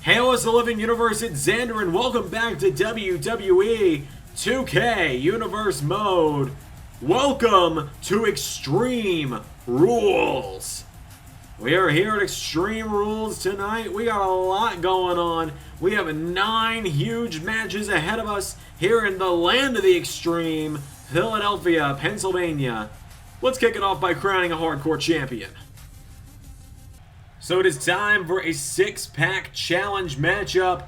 Hey, LS11 Universe, it's Xander, and welcome back to WWE 2K Universe Mode. Welcome to Extreme Rules. We are here at Extreme Rules tonight. We got a lot going on. We have 9 huge matches ahead of us here in the land of the extreme, Philadelphia, Pennsylvania. Let's kick it off by crowning a hardcore champion. So it is time for a 6-pack challenge matchup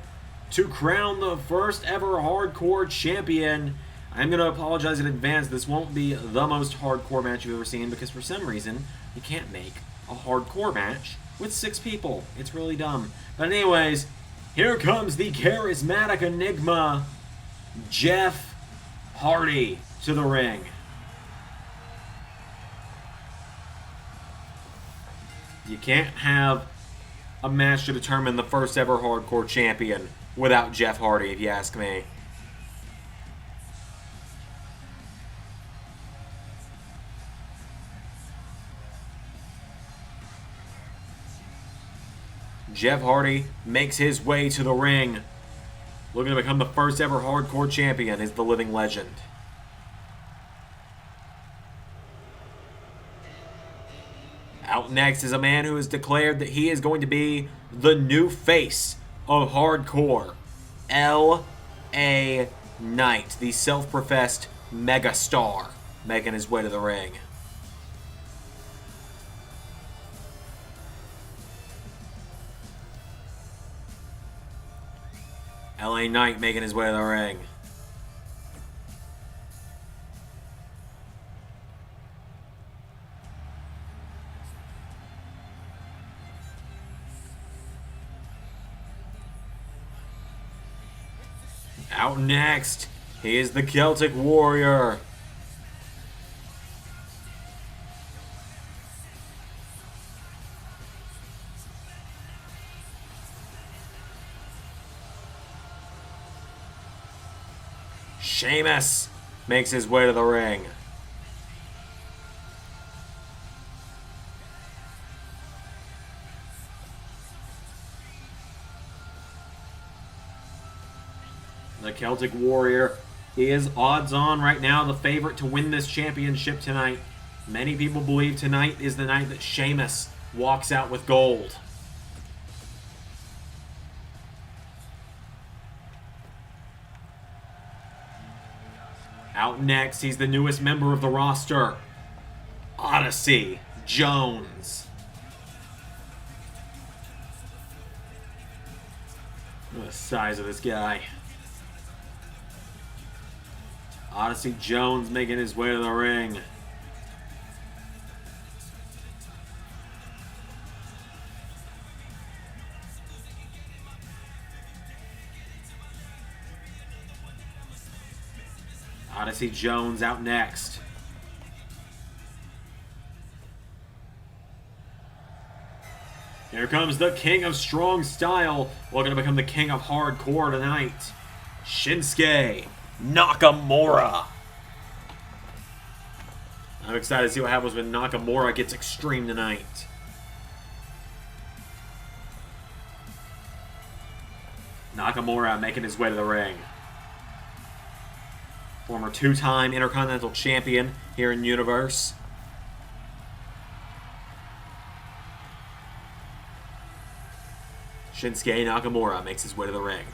to crown the first ever hardcore champion. I'm going to apologize in advance. This won't be the most hardcore match you've ever seen because for some reason you can't make a hardcore match with 6 people. It's really dumb. But anyways, here comes the charismatic enigma, Jeff Hardy, to the ring. You can't have a match to determine the first ever hardcore champion without Jeff Hardy, if you ask me. Jeff Hardy makes his way to the ring. Looking to become the first ever hardcore champion is the living legend. Out next is a man who has declared that he is going to be the new face of hardcore. L.A. Knight, the self-professed megastar, making his way to the ring. L.A. Knight making his way to the ring. Out next, he is the Celtic Warrior. Sheamus makes his way to the ring. The Celtic Warrior, he is odds-on right now the favorite to win this championship tonight. Many people believe tonight is the night that Sheamus walks out with gold. Out next, he's the newest member of the roster, Odyssey Jones. Look at the size of this guy. Odyssey Jones making his way to the ring. Odyssey Jones out next. Here comes the King of Strong Style, looking to become the King of Hardcore tonight, Shinsuke Nakamura. I'm excited to see what happens when Nakamura gets extreme tonight. Nakamura making his way to the ring. Former 2-time Intercontinental Champion here in Universe. Shinsuke Nakamura makes his way to the ring.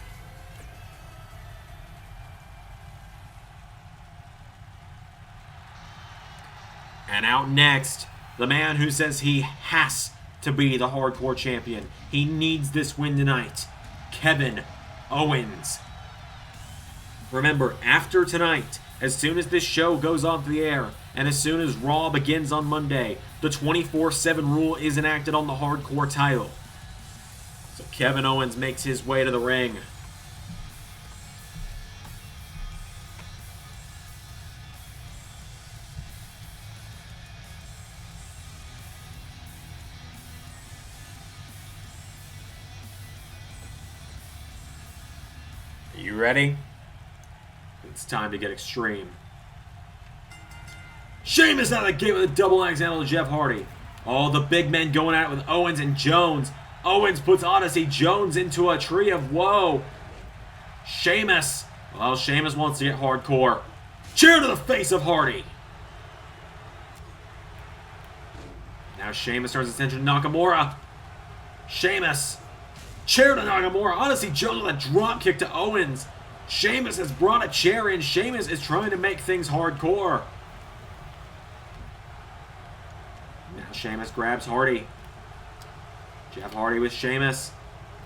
And out next, the man who says he has to be the hardcore champion. He needs this win tonight, Kevin Owens. Remember, after tonight, as soon as this show goes off the air, and as soon as Raw begins on Monday, the 24/7 rule is enacted on the hardcore title. So Kevin Owens makes his way to the ring. Are you ready? It's time to get extreme. Sheamus out of the gate with a double axe handle to Jeff Hardy. All the big men going at it with Owens and Jones. Owens puts Odyssey Jones into a tree of woe. Sheamus. Well, Sheamus wants to get hardcore. Chair to the face of Hardy. Now Sheamus turns his attention to Nakamura. Sheamus. Chair to Nakamura. Odyssey Jones with a drop kick to Owens. Sheamus has brought a chair in. Sheamus is trying to make things hardcore. Now Sheamus grabs Hardy. Jeff Hardy with Sheamus.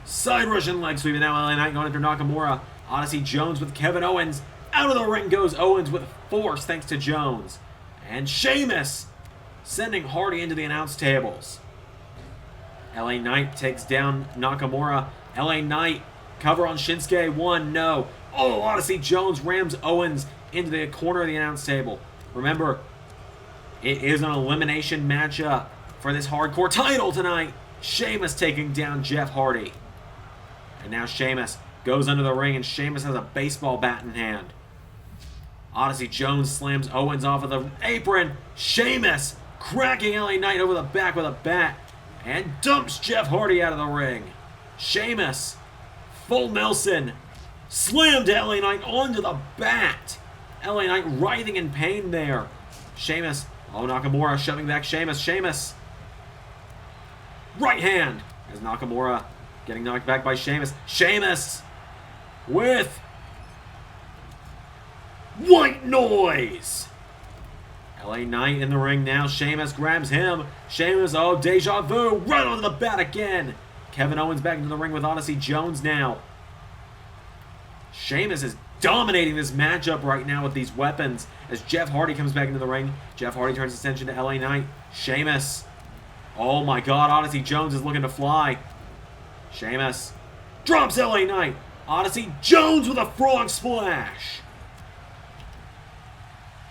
Side Russian leg sweep. Now LA Knight going after Nakamura. Odyssey Jones with Kevin Owens. Out of the ring goes Owens with force thanks to Jones. And Sheamus sending Hardy into the announce tables. LA Knight takes down Nakamura. LA Knight cover on Shinsuke. 1, no. Oh, Odyssey Jones rams Owens into the corner of the announce table. Remember, it is an elimination matchup for this hardcore title tonight. Sheamus taking down Jeff Hardy. And now Sheamus goes under the ring, and Sheamus has a baseball bat in hand. Odyssey Jones slams Owens off of the apron. Sheamus cracking LA Knight over the back with a bat and dumps Jeff Hardy out of the ring. Sheamus, full Nelson, slammed LA Knight onto the bat. LA Knight writhing in pain there. Sheamus, oh, Nakamura shoving back Sheamus. Sheamus, right hand as Nakamura getting knocked back by Sheamus. Sheamus with white noise. LA Knight in the ring now. Sheamus grabs him. Sheamus, oh, deja vu. Right onto the bat again. Kevin Owens back into the ring with Odyssey Jones now. Sheamus is dominating this matchup right now with these weapons as Jeff Hardy comes back into the ring. Jeff Hardy turns his attention to LA Knight. Sheamus. Oh my God, Odyssey Jones is looking to fly. Sheamus drops LA Knight. Odyssey Jones with a frog splash.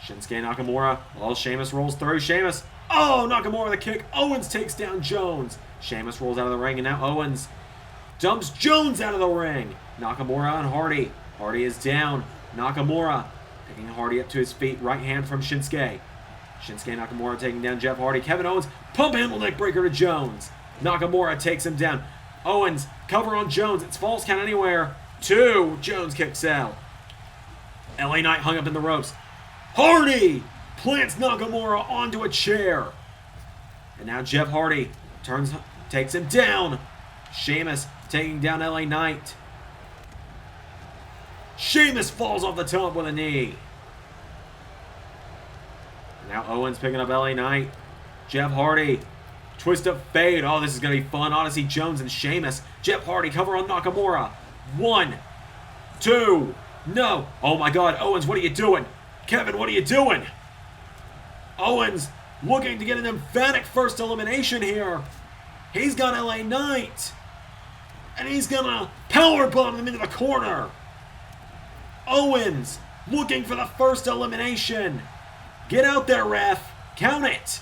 Shinsuke Nakamura. Well, Sheamus rolls through. Sheamus. Oh, Nakamura with a kick. Owens takes down Jones. Sheamus rolls out of the ring, and now Owens dumps Jones out of the ring. Nakamura and Hardy. Hardy is down. Nakamura picking Hardy up to his feet. Right hand from Shinsuke. Shinsuke Nakamura taking down Jeff Hardy. Kevin Owens, pump handle neck breaker to Jones. Nakamura takes him down. Owens, cover on Jones. It's false count anywhere. 2. Jones kicks out. LA Knight hung up in the ropes. Hardy plants Nakamura onto a chair. And now Jeff Hardy takes him down. Sheamus taking down LA Knight. Sheamus falls off the top with a knee. Now Owens picking up LA Knight. Jeff Hardy. Twist of fate. Oh, this is going to be fun. Odyssey Jones and Sheamus. Jeff Hardy cover on Nakamura. 1, 2. No. Oh my God. Owens, what are you doing? Kevin, what are you doing? Owens looking to get an emphatic first elimination here. He's got LA Knight. And he's going to powerbomb him into the corner. Owens looking for the first elimination. Get out there, ref. Count it.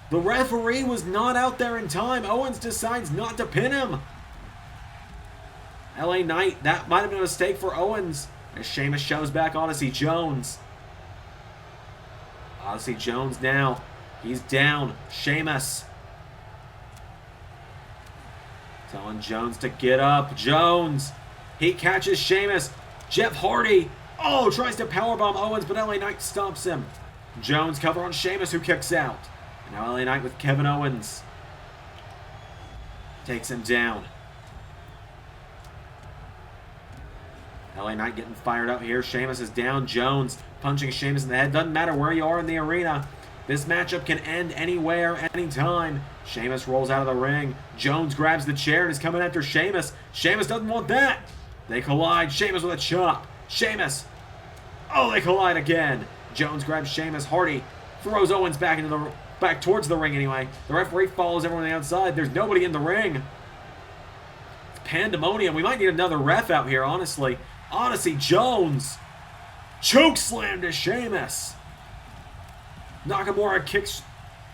The referee was not out there in time. Owens decides not to pin him. LA Knight, that might have been a mistake for Owens. As Sheamus shows back Odyssey Jones. Odyssey Jones now. He's down. Sheamus telling Jones to get up. Jones. He catches Sheamus. Jeff Hardy. Oh, tries to powerbomb Owens, but LA Knight stops him. Jones cover on Sheamus, who kicks out. And now LA Knight with Kevin Owens. Takes him down. LA Knight getting fired up here. Sheamus is down. Jones punching Sheamus in the head. Doesn't matter where you are in the arena. This matchup can end anywhere, anytime. Sheamus rolls out of the ring. Jones grabs the chair and is coming after Sheamus. Sheamus doesn't want that. They collide. Sheamus with a chop. Sheamus. Oh, they collide again. Jones grabs Sheamus. Hardy throws Owens back towards the ring anyway. The referee follows everyone on the outside. There's nobody in the ring. It's pandemonium. We might need another ref out here, honestly. Odyssey Jones. Choke slam to Sheamus. Nakamura kicks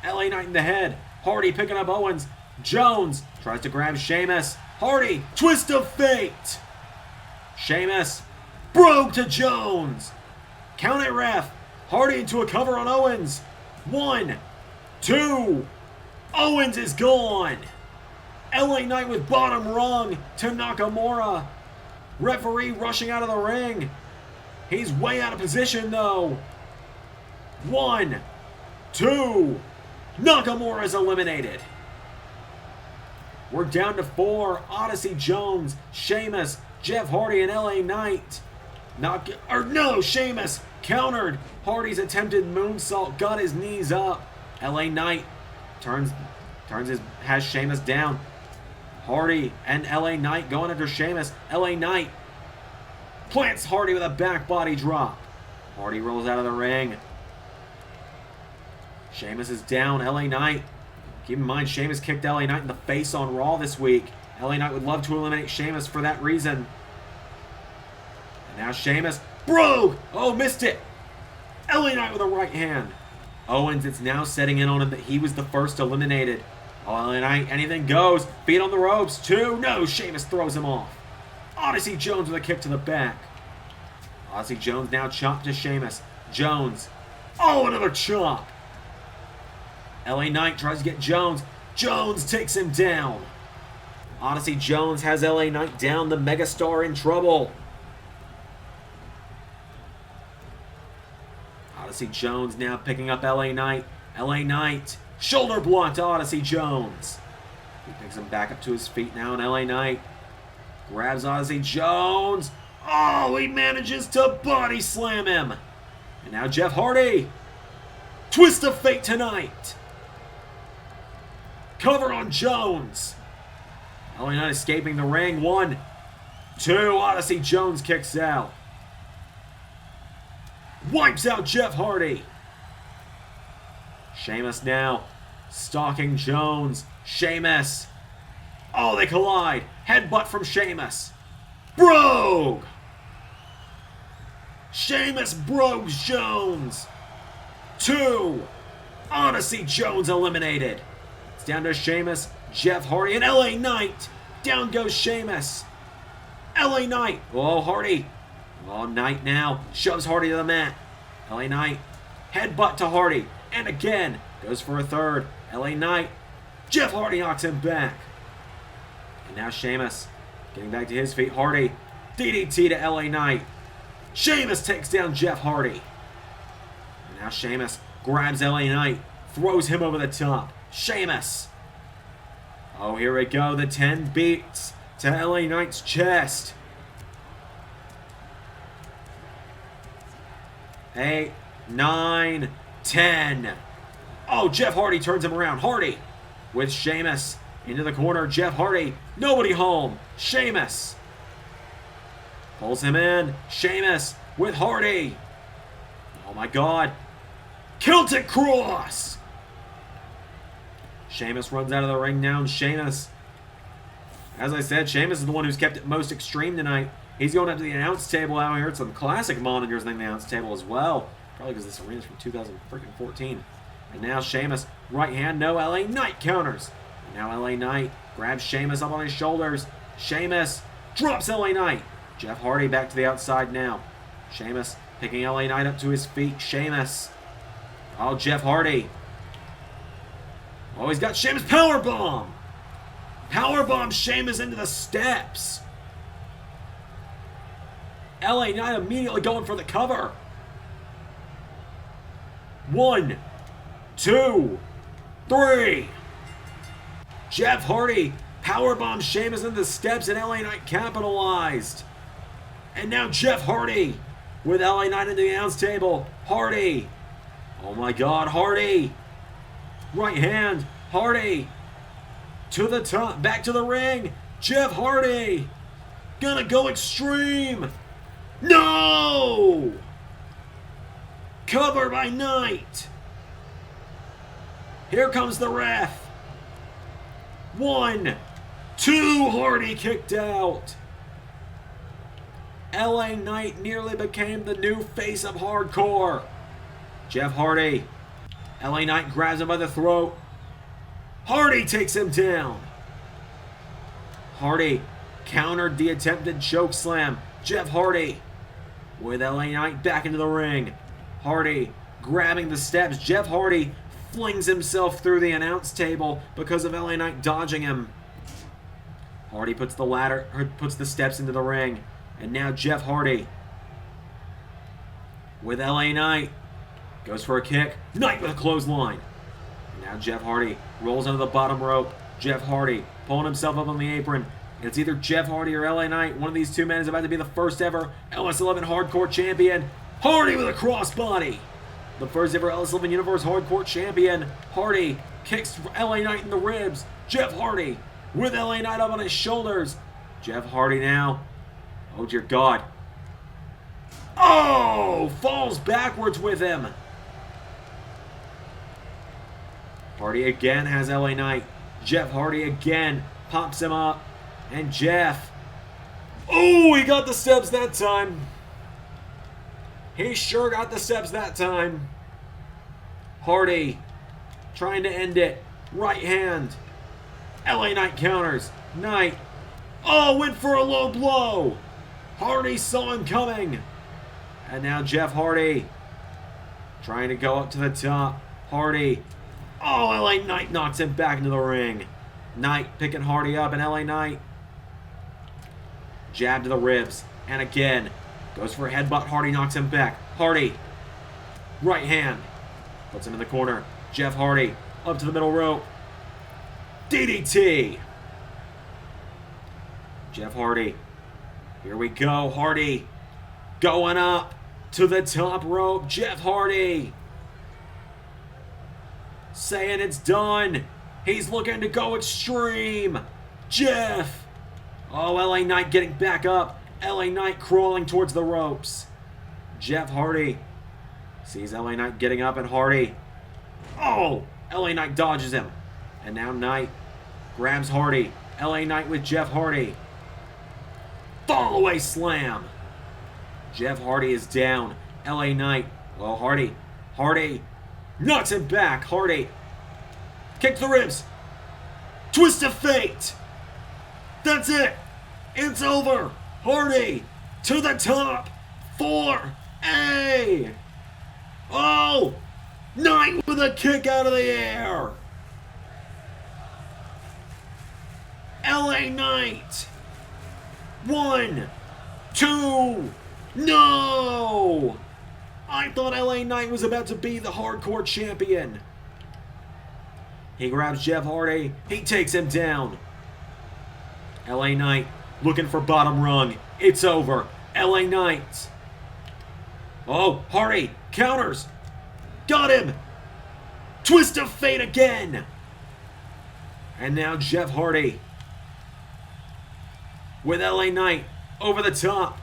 LA Knight in the head. Hardy picking up Owens. Jones tries to grab Sheamus. Hardy, twist of fate. Sheamus broke to Jones. Count it, ref. Hardy into a cover on Owens. 1, 2. Owens is gone. LA Knight with bottom rung to Nakamura. Referee rushing out of the ring. He's way out of position though. 1, 2. Nakamura is eliminated. We're down to 4. Odyssey Jones, Sheamus, Jeff Hardy, and LA Knight. Sheamus countered Hardy's attempted moonsault, got his knees up. LA Knight has Sheamus down. Hardy and LA Knight going after Sheamus. LA Knight plants Hardy with a back body drop. Hardy rolls out of the ring. Sheamus is down. LA Knight. Keep in mind, Sheamus kicked LA Knight in the face on Raw this week. LA Knight would love to eliminate Sheamus for that reason. And now Sheamus broke. Oh, missed it. LA Knight with a right hand. Owens, it's now setting in on him that he was the first eliminated. Oh, LA Knight, anything goes. Feet on the ropes. 2. No, Sheamus throws him off. Odyssey Jones with a kick to the back. Odyssey Jones now chopped to Sheamus. Jones. Oh, another chop. LA Knight tries to get Jones. Jones takes him down. Odyssey Jones has LA Knight down. The megastar in trouble. Odyssey Jones now picking up LA Knight. LA Knight. Shoulder block to Odyssey Jones. He picks him back up to his feet now, and LA Knight grabs Odyssey Jones. Oh, he manages to body slam him. And now Jeff Hardy. Twist of fate tonight. Cover on Jones. LA Knight escaping the ring. 1, 2. Odyssey Jones kicks out. Wipes out Jeff Hardy. Sheamus now stalking Jones. Sheamus. Oh, they collide. Headbutt from Sheamus. Brogue. Sheamus brogues Jones. 2. Odyssey Jones eliminated. It's down to Sheamus, Jeff Hardy, and LA Knight. Down goes Sheamus. LA Knight. Oh, Hardy. Oh, Knight now shoves Hardy to the mat. LA Knight. Headbutt to Hardy. And again, goes for a third. LA Knight. Jeff Hardy knocks him back. And now Sheamus getting back to his feet. Hardy. DDT to LA Knight. Sheamus takes down Jeff Hardy. And now Sheamus grabs LA Knight. Throws him over the top. Sheamus. Oh, here we go. The 10 beats to LA Knight's chest. 8, 9, 10. Oh, Jeff Hardy turns him around. Hardy with Sheamus into the corner. Jeff Hardy. Nobody home. Sheamus pulls him in. Sheamus with Hardy. Oh my God. Celtic Cross. Sheamus runs out of the ring now. And Sheamus, as I said, Sheamus is the one who's kept it most extreme tonight. He's going up to the announce table out here. It's some classic monitors on the announce table as well. Probably because this arena's from 2014. And now Sheamus, right hand, no. LA Knight counters. And now LA Knight grabs Sheamus up on his shoulders. Sheamus drops LA Knight. Jeff Hardy back to the outside now. Sheamus picking LA Knight up to his feet. Sheamus. Oh, Jeff Hardy. Oh, he's got Sheamus powerbomb. Powerbomb Sheamus into the steps. LA Knight immediately going for the cover. 1, 2, 3. Jeff Hardy powerbomb Sheamus into the steps, and LA Knight capitalized. And now Jeff Hardy with LA Knight into the announce table. Hardy. Oh my God, Hardy. Right hand, Hardy. To the top, back to the ring. Jeff Hardy. Gonna go extreme. No! Cover by Knight. Here comes the ref. 1, 2, Hardy kicked out. LA Knight nearly became the new face of hardcore. Jeff Hardy. LA Knight grabs him by the throat. Hardy takes him down. Hardy countered the attempted choke slam. Jeff Hardy with LA Knight back into the ring. Hardy grabbing the steps. Jeff Hardy flings himself through the announce table because of LA Knight dodging him. Hardy puts the steps into the ring. And now Jeff Hardy with LA Knight. Goes for a kick. Knight with a clothesline. And now Jeff Hardy rolls under the bottom rope. Jeff Hardy pulling himself up on the apron. And it's either Jeff Hardy or LA Knight. One of these two men is about to be the first ever LS11 Hardcore Champion. Hardy with a crossbody. The first ever LS11 Universe Hardcore Champion. Hardy kicks LA Knight in the ribs. Jeff Hardy with LA Knight up on his shoulders. Jeff Hardy now. Oh dear God. Oh! Falls backwards with him. Hardy again has LA Knight. Jeff Hardy again pops him up. And Jeff. Oh, he got the steps that time. He sure got the steps that time. Hardy trying to end it. Right hand. LA Knight counters. Knight. Oh, went for a low blow. Hardy saw him coming. And now Jeff Hardy trying to go up to the top. Hardy. Oh, LA Knight knocks him back into the ring. Knight picking Hardy up, and LA Knight. Jab to the ribs. And again. Goes for a headbutt. Hardy knocks him back. Hardy. Right hand. Puts him in the corner. Jeff Hardy up to the middle rope. DDT. Jeff Hardy. Here we go. Hardy going up to the top rope. Jeff Hardy saying it's done. He's looking to go extreme. Jeff. Oh, LA Knight getting back up. LA Knight crawling towards the ropes. Jeff Hardy sees LA Knight getting up, and Hardy. Oh, LA Knight dodges him. And now Knight grabs Hardy. LA Knight with Jeff Hardy. Fall away slam. Jeff Hardy is down. LA Knight. Oh, Hardy. Hardy knocks him back. Hardy. Kick to the ribs. Twist of fate. That's it. It's over. Hardy to the top. 4A. Oh. Knight with a kick out of the air. LA Knight. 1, 2, no! I thought LA Knight was about to be the Hardcore Champion. He grabs Jeff Hardy. He takes him down. LA Knight looking for bottom rung. It's over. LA Knight. Oh, Hardy counters. Got him. Twist of fate again. And now Jeff Hardy with LA Knight over the top.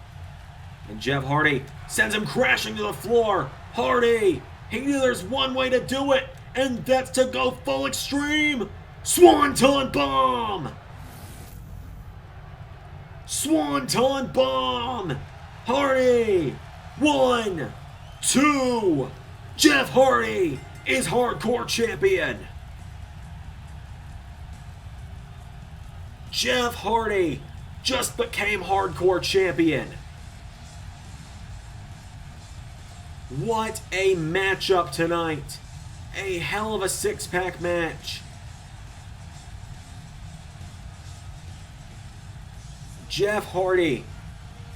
And Jeff Hardy sends him crashing to the floor. Hardy, he knew there's one way to do it, and that's to go full extreme. Swanton Bomb. Swanton Bomb. Hardy. 1, 2. Jeff Hardy is Hardcore Champion. Jeff Hardy just became Hardcore Champion. What a matchup tonight. A hell of a six-pack match. Jeff Hardy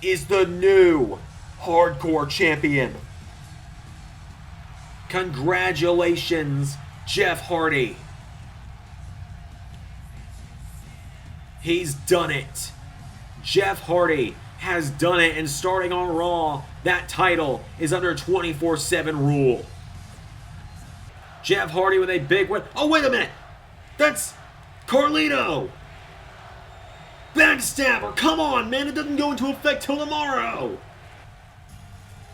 is the new Hardcore Champion. Congratulations, Jeff Hardy. He's done it. Jeff Hardy has done it, and starting on Raw, that title is under 24/7 rule. Jeff Hardy with a big win. Oh, wait a minute. That's Carlito. Backstabber. Come on, man. It doesn't go into effect till tomorrow.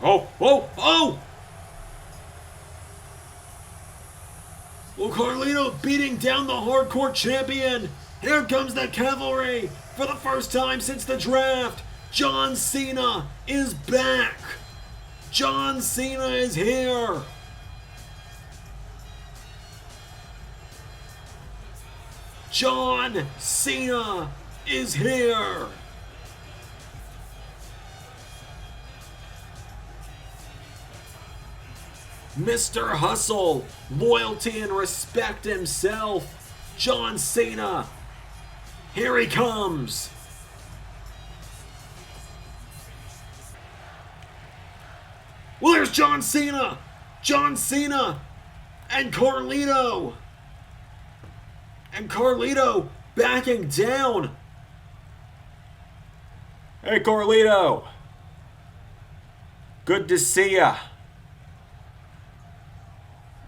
Oh. Well, Carlito beating down the Hardcore Champion. Here comes the cavalry. For the first time since the draft, John Cena is back. John Cena is here. John Cena is here. Mr. Hustle, loyalty and respect himself, John Cena. Here he comes. Well, there's John Cena. John Cena and Carlito. And Carlito backing down. Hey, Carlito. Good to see ya.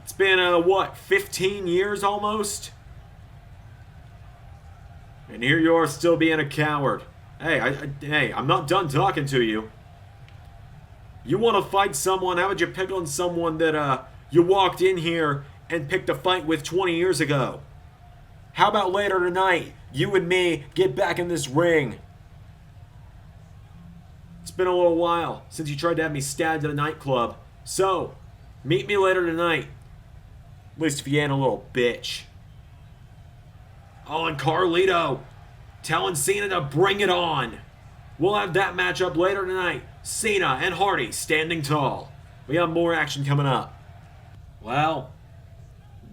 It's been, what, 15 years almost? And here you are still being a coward. Hey, I'm not done talking to you. You want to fight someone, how would you pick on someone that, you walked in here and picked a fight with 20 years ago? How about later tonight, you and me get back in this ring? It's been a little while since you tried to have me stabbed at a nightclub. So, meet me later tonight. At least if you ain't a little bitch. Oh, and Carlito telling Cena to bring it on. We'll have that matchup later tonight. Cena and Hardy standing tall. We have more action coming up. Well,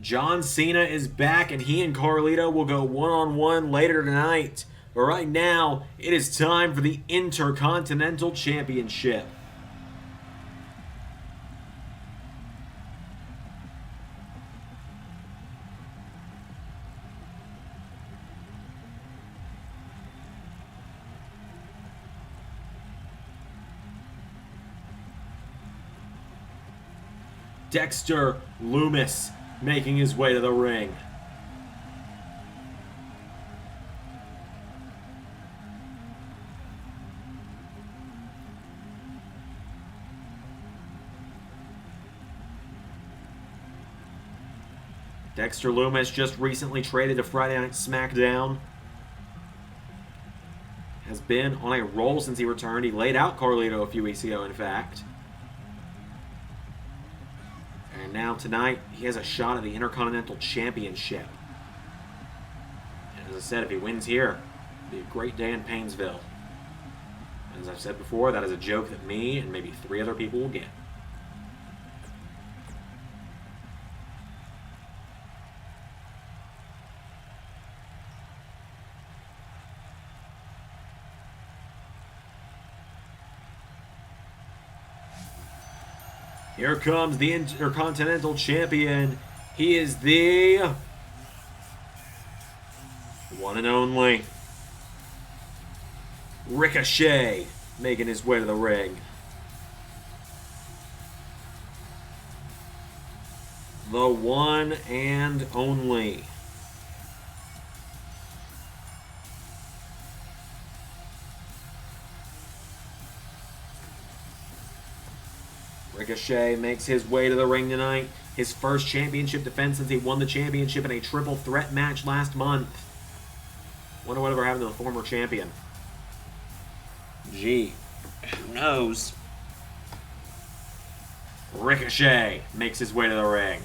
John Cena is back and he and Carlito will go one-on-one later tonight. But right now, it is time for the Intercontinental Championship. Dexter Lumis making his way to the ring. Dexter Lumis just recently traded to Friday Night Smackdown. Has been on a roll since he returned. He laid out Carlito a few weeks ago, in fact. And now tonight, he has a shot at the Intercontinental Championship. And as I said, if he wins here, it'll be a great day in Painesville. And as I've said before, that is a joke that me and maybe 3 other people will get. Here comes the Intercontinental Champion. He is the one and only Ricochet, making his way to the ring. The one and only. Ricochet makes his way to the ring tonight. His first championship defense since he won the championship in a triple threat match last month. Wonder whatever happened to the former champion. Gee, who knows? Ricochet makes his way to the ring.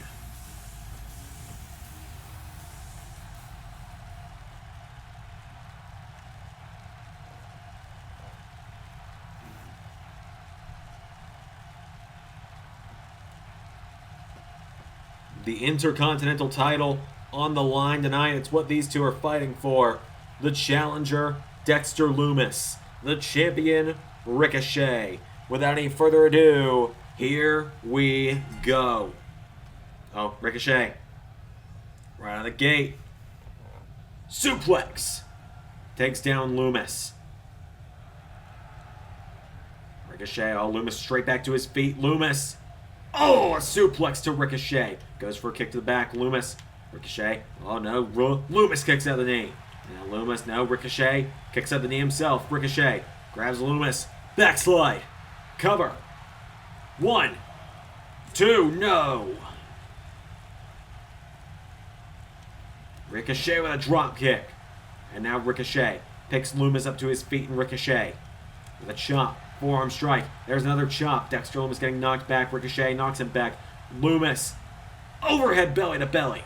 The Intercontinental title on the line tonight. It's what these two are fighting for. The challenger, Dexter Lumis. The champion, Ricochet. Without any further ado, here we go. Oh, Ricochet. Right out of the gate. Suplex. Takes down Lumis. Ricochet. Oh, Lumis straight back to his feet. Lumis. Oh, a suplex to Ricochet. Goes for a kick to the back. Lumis. Ricochet. Oh, no. Lumis kicks out the knee. Now Lumis. No. Ricochet. Kicks out the knee himself. Ricochet. Grabs Lumis. Backslide. Cover. 1, 2. No. Ricochet with a drop kick. And now Ricochet picks Lumis up to his feet and Ricochet with a chop. Forearm strike. There's another chop. Dexter Lumis getting knocked back. Ricochet knocks him back. Lumis. Overhead belly to belly.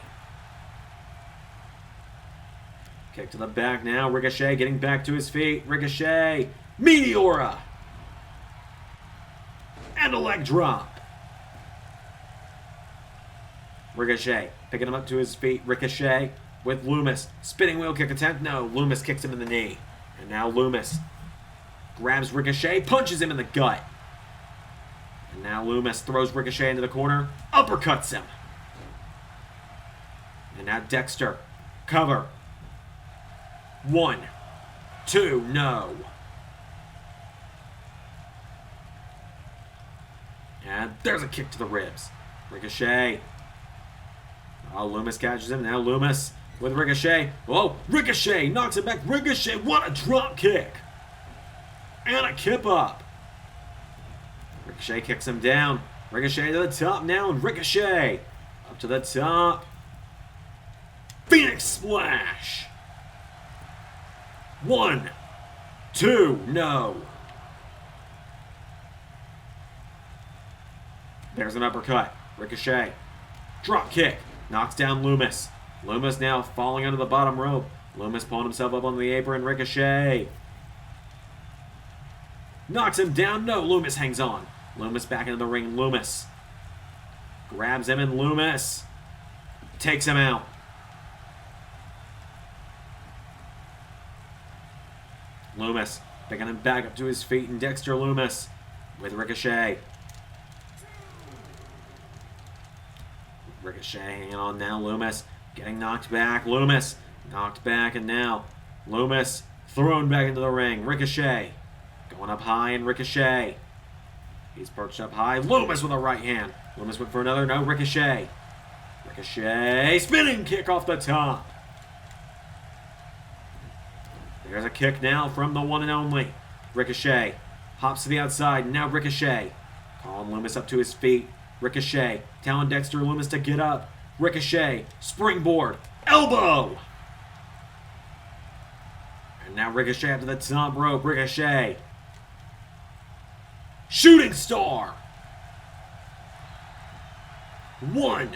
Kick to the back now. Ricochet getting back to his feet. Ricochet. Meteora. And a leg drop. Ricochet picking him up to his feet. Ricochet with Lumis. Spinning wheel kick attempt. No, Lumis kicks him in the knee. And now Lumis grabs Ricochet, punches him in the gut. And now Lumis throws Ricochet into the corner, uppercuts him. And now Dexter. Cover. 1, 2, no. And there's a kick to the ribs. Ricochet. Oh, Lumis catches him. Now Lumis with Ricochet. Oh, Ricochet knocks it back. Ricochet, what a drop kick. And a kip up. Ricochet kicks him down. Ricochet to the top now. And Ricochet up to the top. Phoenix Splash. 1, 2, no. There's an uppercut. Ricochet. Drop kick. Knocks down Lumis. Lumis now falling under the bottom rope. Lumis pulling himself up on the apron. Ricochet. Knocks him down. No, Lumis hangs on. Lumis back into the ring. Lumis grabs him and Lumis takes him out. Lumis picking him back up to his feet, and Dexter Lumis with Ricochet. Ricochet hanging on now. Lumis getting knocked back. Lumis knocked back, and now Lumis thrown back into the ring. Ricochet going up high, and Ricochet. He's perched up high. Lumis with a right hand. Lumis went for another. No, Ricochet. Ricochet. Spinning kick off the top. There's a kick now from the one and only. Ricochet hops to the outside. Now Ricochet calling Lumis up to his feet. Ricochet telling Dexter Lumis to get up. Ricochet springboard. Elbow. And now Ricochet up to the top rope. Ricochet. Shooting star. 1,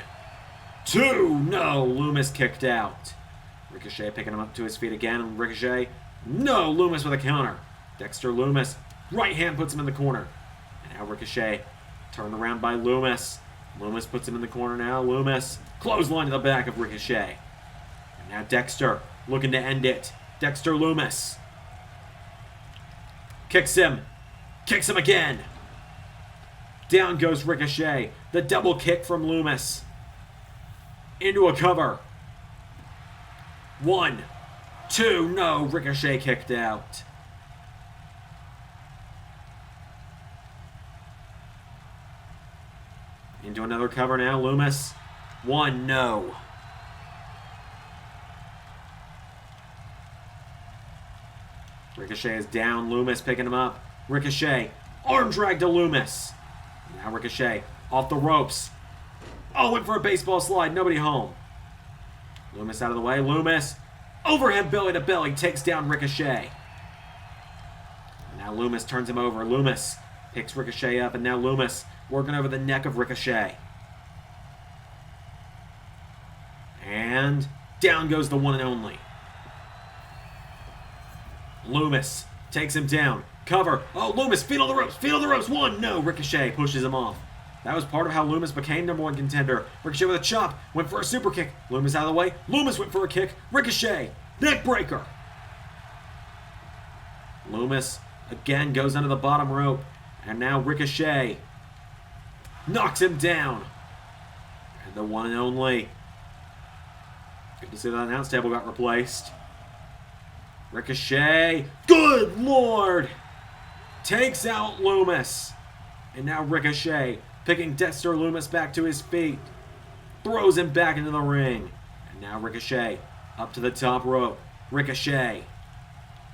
2, no. Lumis kicked out. Ricochet picking him up to his feet again. Ricochet. No, Lumis with a counter. Dexter Lumis. Right hand puts him in the corner. And now Ricochet turned around by Lumis. Lumis puts him in the corner now. Lumis. Clothesline to the back of Ricochet. And now Dexter looking to end it. Dexter Lumis. Kicks him. Kicks him again. Down goes Ricochet. The double kick from Lumis. Into a cover. 1, 2, no. Ricochet kicked out. Into another cover now. Lumis. 1, no. Ricochet is down. Lumis picking him up. Ricochet. Arm drag to Lumis. Now Ricochet off the ropes. Oh, went for a baseball slide. Nobody home. Lumis out of the way. Lumis. Overhead belly to belly. Takes down Ricochet. Now Lumis turns him over. Lumis picks Ricochet up. And now Lumis working over the neck of Ricochet. And down goes the one and only. Lumis takes him down. Cover. Oh, Lumis, feet on the ropes. Feet on the ropes. 1, no. Ricochet pushes him off. That was part of how Lumis became #1 contender. Ricochet with a chop. Went for a super kick. Lumis out of the way. Lumis went for a kick. Ricochet. Neck breaker. Lumis again goes under the bottom rope. And now Ricochet knocks him down. And the one and only. Good to see that announce table got replaced. Ricochet. Good Lord. Takes out Lumis. And now Ricochet picking Dexter Lumis back to his feet. Throws him back into the ring. And now Ricochet up to the top rope. Ricochet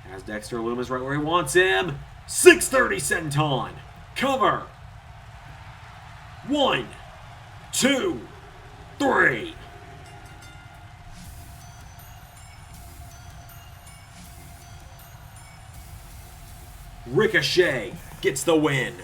has Dexter Lumis right where he wants him. 630 senton. Cover. 1, 2, 3. Ricochet gets the win.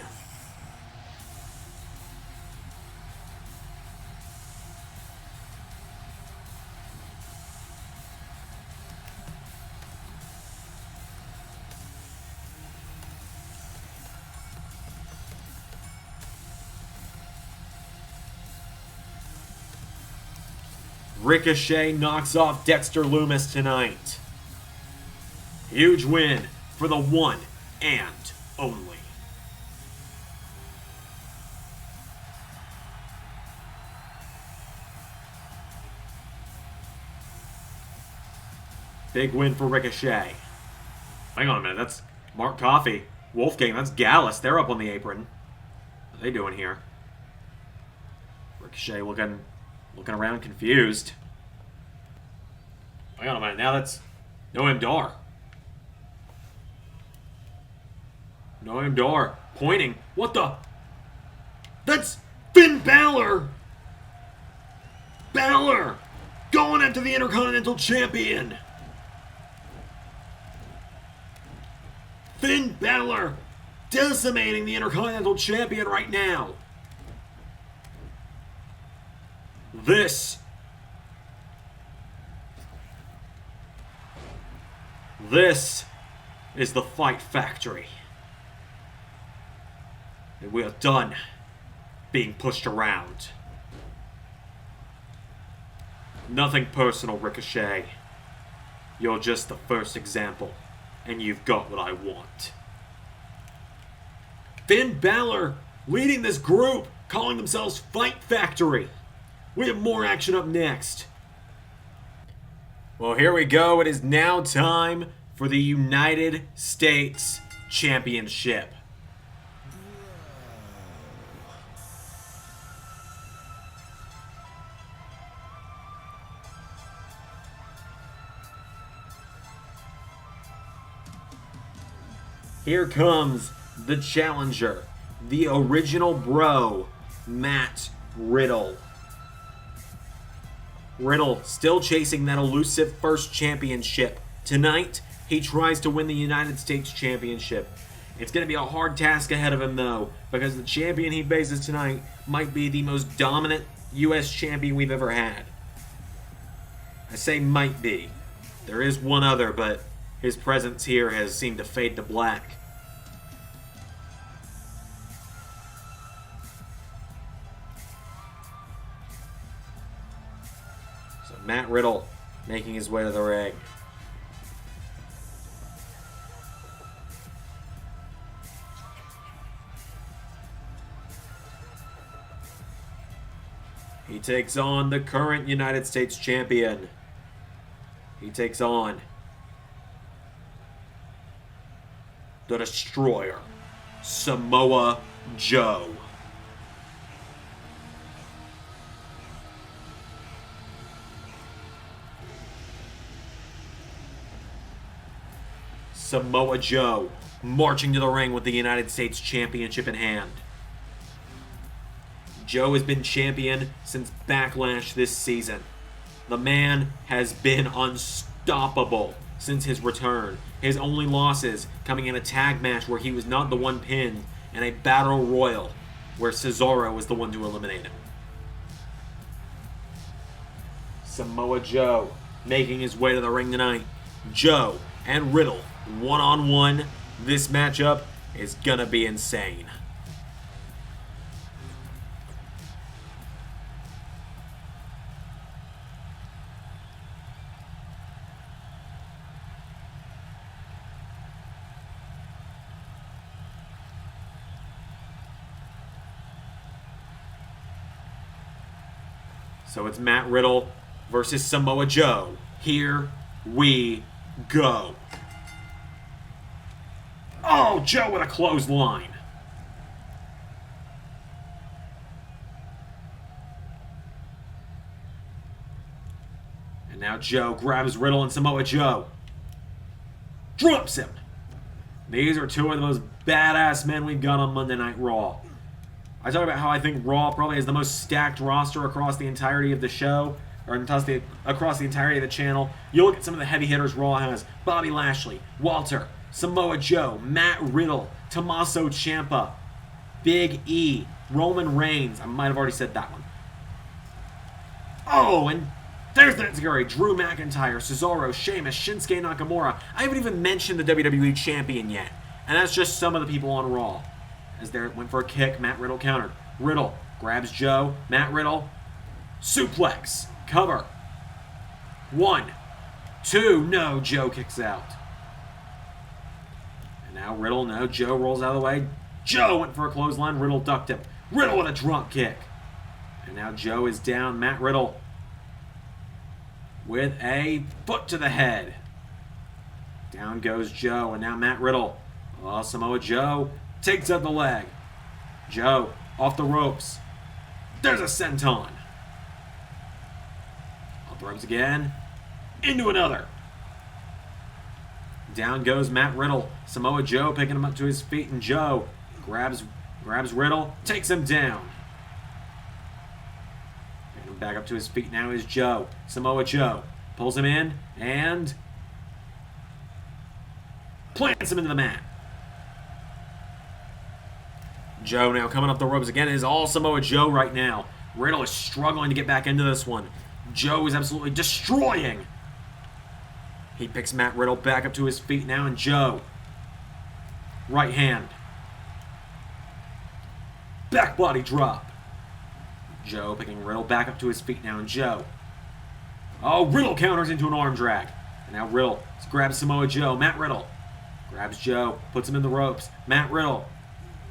Ricochet knocks off Dexter Lumis tonight. Huge win for the one and only. Big win for Ricochet. Hang on a minute, that's Mark Coffey. Wolfgang, that's Gallus. They're up on the apron. What are they doing here? Ricochet looking around confused. Hang on a minute, now that's Noam Dar. Noam Dar pointing. What the? That's Finn Balor! Balor! Going after the Intercontinental Champion! Finn Balor decimating the Intercontinental Champion right now. This is the Fight Factory. And we are done being pushed around. Nothing personal, Ricochet. You're just the first example, and you've got what I want. Finn Balor leading this group, calling themselves Fight Factory. We have more action up next. Well, here we go. It is now time for the United States Championship. Here comes the challenger, the original bro, Matt Riddle. Riddle still chasing that elusive first championship. Tonight, he tries to win the United States Championship. It's going to be a hard task ahead of him, though, because the champion he faces tonight might be the most dominant U.S. champion we've ever had. I say might be. There is one other, but his presence here has seemed to fade to black. So Matt Riddle making his way to the ring. He takes on the current United States champion. He takes on the Destroyer, Samoa Joe. Samoa Joe marching to the ring with the United States Championship in hand. Joe has been champion since Backlash this season. The man has been unstoppable since his return. His only losses coming in a tag match where he was not the one pinned, and a battle royal where Cesaro was the one to eliminate him. Samoa Joe making his way to the ring tonight. Joe and Riddle one-on-one. This matchup is gonna be insane. So it's Matt Riddle versus Samoa Joe. Here we go. Oh, Joe with a clothesline. And now Joe grabs Riddle and Samoa Joe. Drops him. These are two of the most badass men we've got on Monday Night Raw. I talk about how I think Raw probably has the most stacked roster across the entirety of the show, or across the entirety of the channel. You look at some of the heavy hitters Raw has: Bobby Lashley, Walter, Samoa Joe, Matt Riddle, Tommaso Ciampa, Big E, Roman Reigns. I might have already said that one. Oh, and there's the Enziguri, Drew McIntyre, Cesaro, Sheamus, Shinsuke Nakamura. I haven't even mentioned the WWE Champion yet, and that's just some of the people on Raw. As there went for a kick, Matt Riddle countered. Riddle grabs Joe. Matt Riddle, suplex, cover. 1, 2. No, Joe kicks out. And now Riddle. No, Joe rolls out of the way. Joe went for a clothesline. Riddle ducked him. Riddle with a drop kick. And now Joe is down. Matt Riddle with a foot to the head. Down goes Joe. And now Matt Riddle. Oh, Samoa Joe takes out the leg. Joe off the ropes. There's a senton. Off the ropes again. Into another. Down goes Matt Riddle. Samoa Joe picking him up to his feet, and Joe grabs Riddle, takes him down. Picking him back up to his feet now is Joe. Samoa Joe pulls him in and plants him into the mat. Joe now coming up the ropes again. It is all Samoa Joe right now. Riddle is struggling to get back into this one. Joe is absolutely destroying. He picks Matt Riddle back up to his feet now, and Joe. Right hand. Back body drop. Joe picking Riddle back up to his feet now, and Joe. Oh, Riddle counters into an arm drag. And now Riddle grabs Samoa Joe. Matt Riddle grabs Joe, puts him in the ropes. Matt Riddle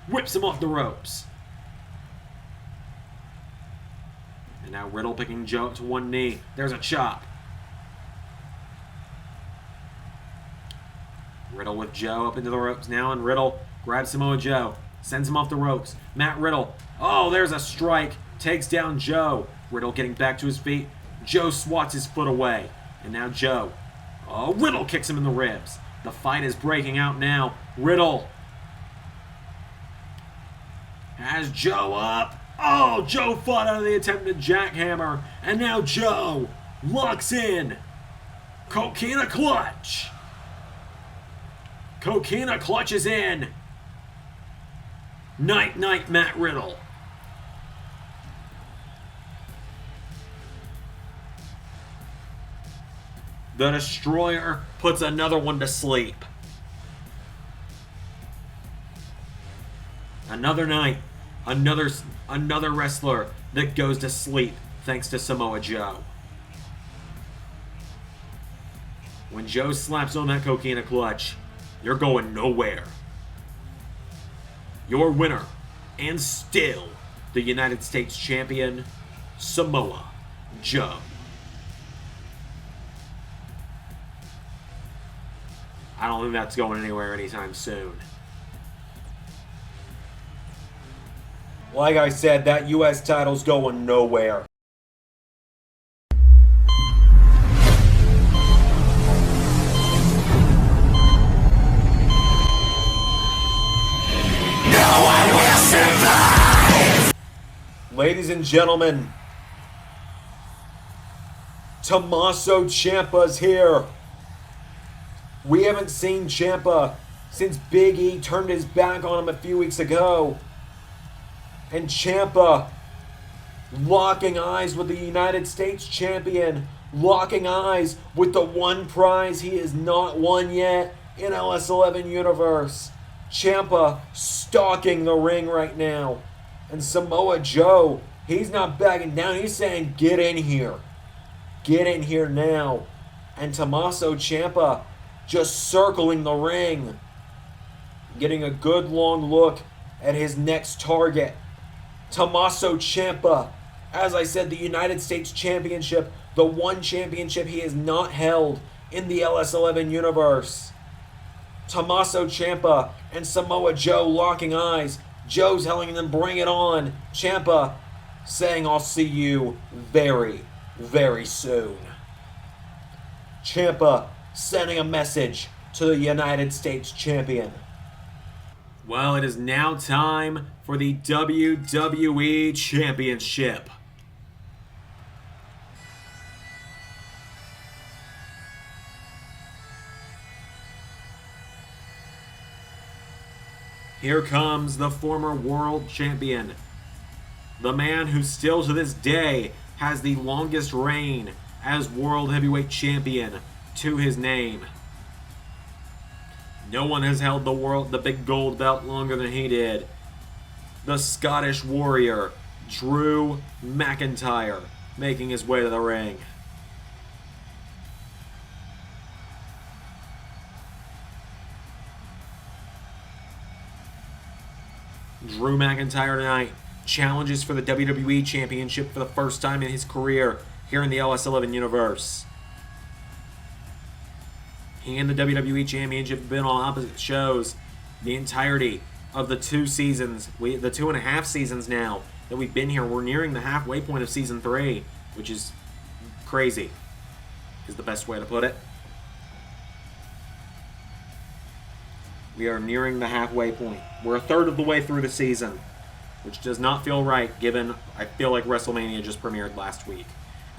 whips him off the ropes. And now Riddle picking Joe up to one knee. There's a chop. Riddle with Joe up into the ropes now, and Riddle grabs Samoa Joe, sends him off the ropes. Matt Riddle, oh, there's a strike, takes down Joe. Riddle getting back to his feet. Joe swats his foot away. And now Joe, oh, Riddle kicks him in the ribs. The fight is breaking out now. Riddle has Joe up. Oh, Joe fought out of the attempted jackhammer. And now Joe locks in. Coquina clutch. Coquina clutches in. Night, night, Matt Riddle. The Destroyer puts another one to sleep. Another night. Another wrestler that goes to sleep thanks to Samoa Joe. When Joe slaps on that Coquina clutch, you're going nowhere. Your winner, and still the United States champion, Samoa Joe. I don't think that's going anywhere anytime soon. Like I said, that U.S. title's going nowhere. Ladies and gentlemen, Tommaso Ciampa's here. We haven't seen Ciampa since Big E turned his back on him a few weeks ago. And Ciampa locking eyes with the United States champion, locking eyes with the one prize he has not won yet in LS11 Universe. Ciampa stalking the ring right now. And Samoa Joe, he's not backing down. He's saying, get in here. Get in here now. And Tommaso Ciampa just circling the ring. Getting a good long look at his next target. Tommaso Ciampa, as I said, the United States Championship, the one championship he has not held in the LS11 Universe. Tommaso Ciampa and Samoa Joe locking eyes. Joe's telling them, bring it on. Ciampa saying, I'll see you very, very soon. Ciampa sending a message to the United States champion. Well, it is now time for the WWE Championship. Here comes the former world champion. The man who still to this day has the longest reign as world heavyweight champion to his name. No one has held the big gold belt longer than he did. The Scottish Warrior, Drew McIntyre, making his way to the ring. Drew McIntyre tonight challenges for the WWE Championship for the first time in his career here in the LS11 Universe. He and the WWE Championship have been on opposite shows the entirety of the 2 seasons, the 2.5 seasons now that we've been here. We're nearing the halfway point of Season 3, which is crazy, is the best way to put it. We are nearing the halfway point. We're a third of the way through the season, which does not feel right given I feel like WrestleMania just premiered last week.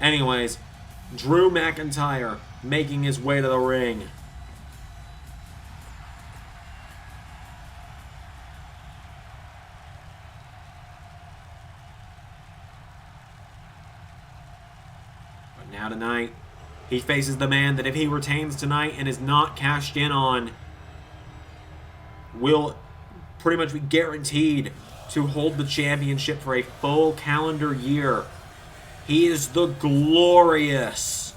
Anyways, Drew McIntyre making his way to the ring. But now tonight, he faces the man that if he retains tonight and is not cashed in on, will pretty much be guaranteed to hold the championship for a full calendar year. He is the glorious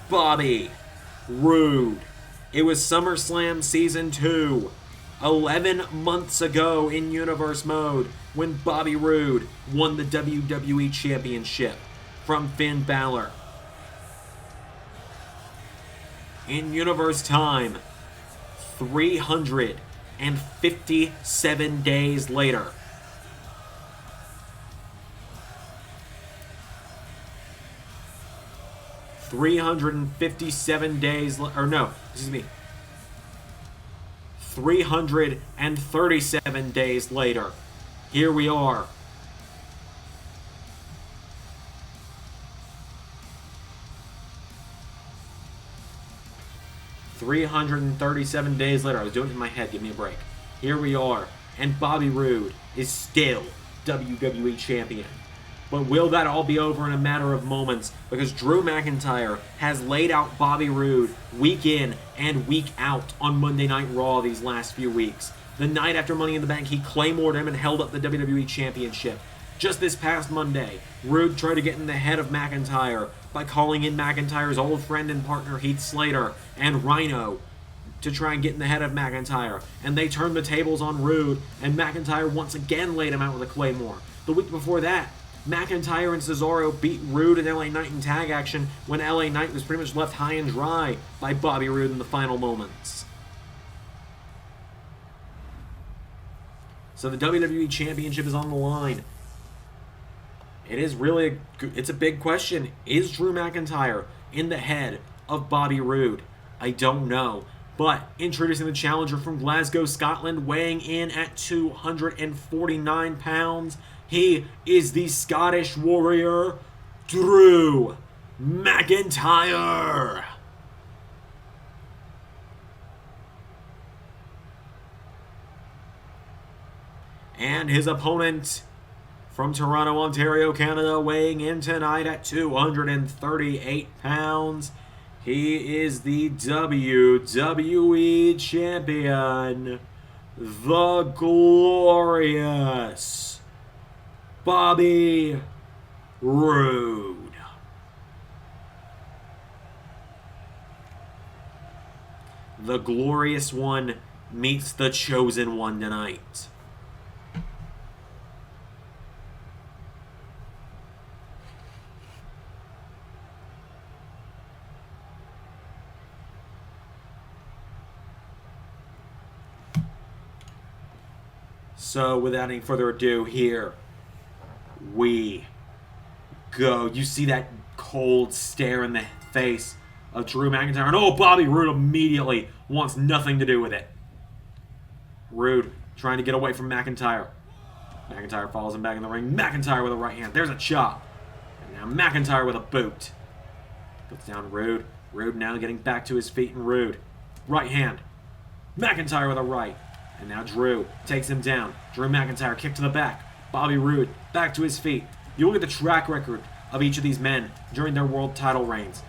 Bobby Roode. It was SummerSlam Season 2, 11 months ago in Universe Mode, when Bobby Roode won the WWE Championship from Finn Balor. In Universe time, 357 days later. Three 337 days later. Here we are. $337 days later. I was doing it in my head. Give me a break. Here we are. And Bobby Roode is still WWE Champion. But will that all be over in a matter of moments? Because Drew McIntyre has laid out Bobby Roode week in and week out on Monday Night Raw these last few weeks. The night after Money in the Bank, he claymored him and held up the WWE Championship. Just this past Monday, Roode tried to get in the head of McIntyre by calling in McIntyre's old friend and partner Heath Slater and Rhino to try and get in the head of McIntyre. And they turned the tables on Roode, and McIntyre once again laid him out with a claymore. The week before that, McIntyre and Cesaro beat Roode and LA Knight in tag action when LA Knight was pretty much left high and dry by Bobby Roode in the final moments. So the WWE Championship is on the line. It is really it's a big question. Is Drew McIntyre in the head of Bobby Roode? I don't know. But introducing the challenger from Glasgow, Scotland, weighing in at 249 pounds, he is the Scottish Warrior, Drew McIntyre. And his opponent from Toronto, Ontario, Canada, weighing in tonight at 238 pounds. He is the WWE Champion, the glorious Bobby Roode. The glorious one meets the chosen one tonight. So, without any further ado, here we go. You see that cold stare in the face of Drew McIntyre, and Bobby Roode immediately wants nothing to do with it. Roode trying to get away from McIntyre. McIntyre follows him back in the ring. McIntyre with a right hand. There's a chop. And now McIntyre with a boot. Puts down Roode. Roode now getting back to his feet, and Roode. Right hand. McIntyre with a right. And now Drew takes him down. Drew McIntyre kick to the back. Bobby Roode back to his feet. You look at the track record of each of these men during their world title reigns.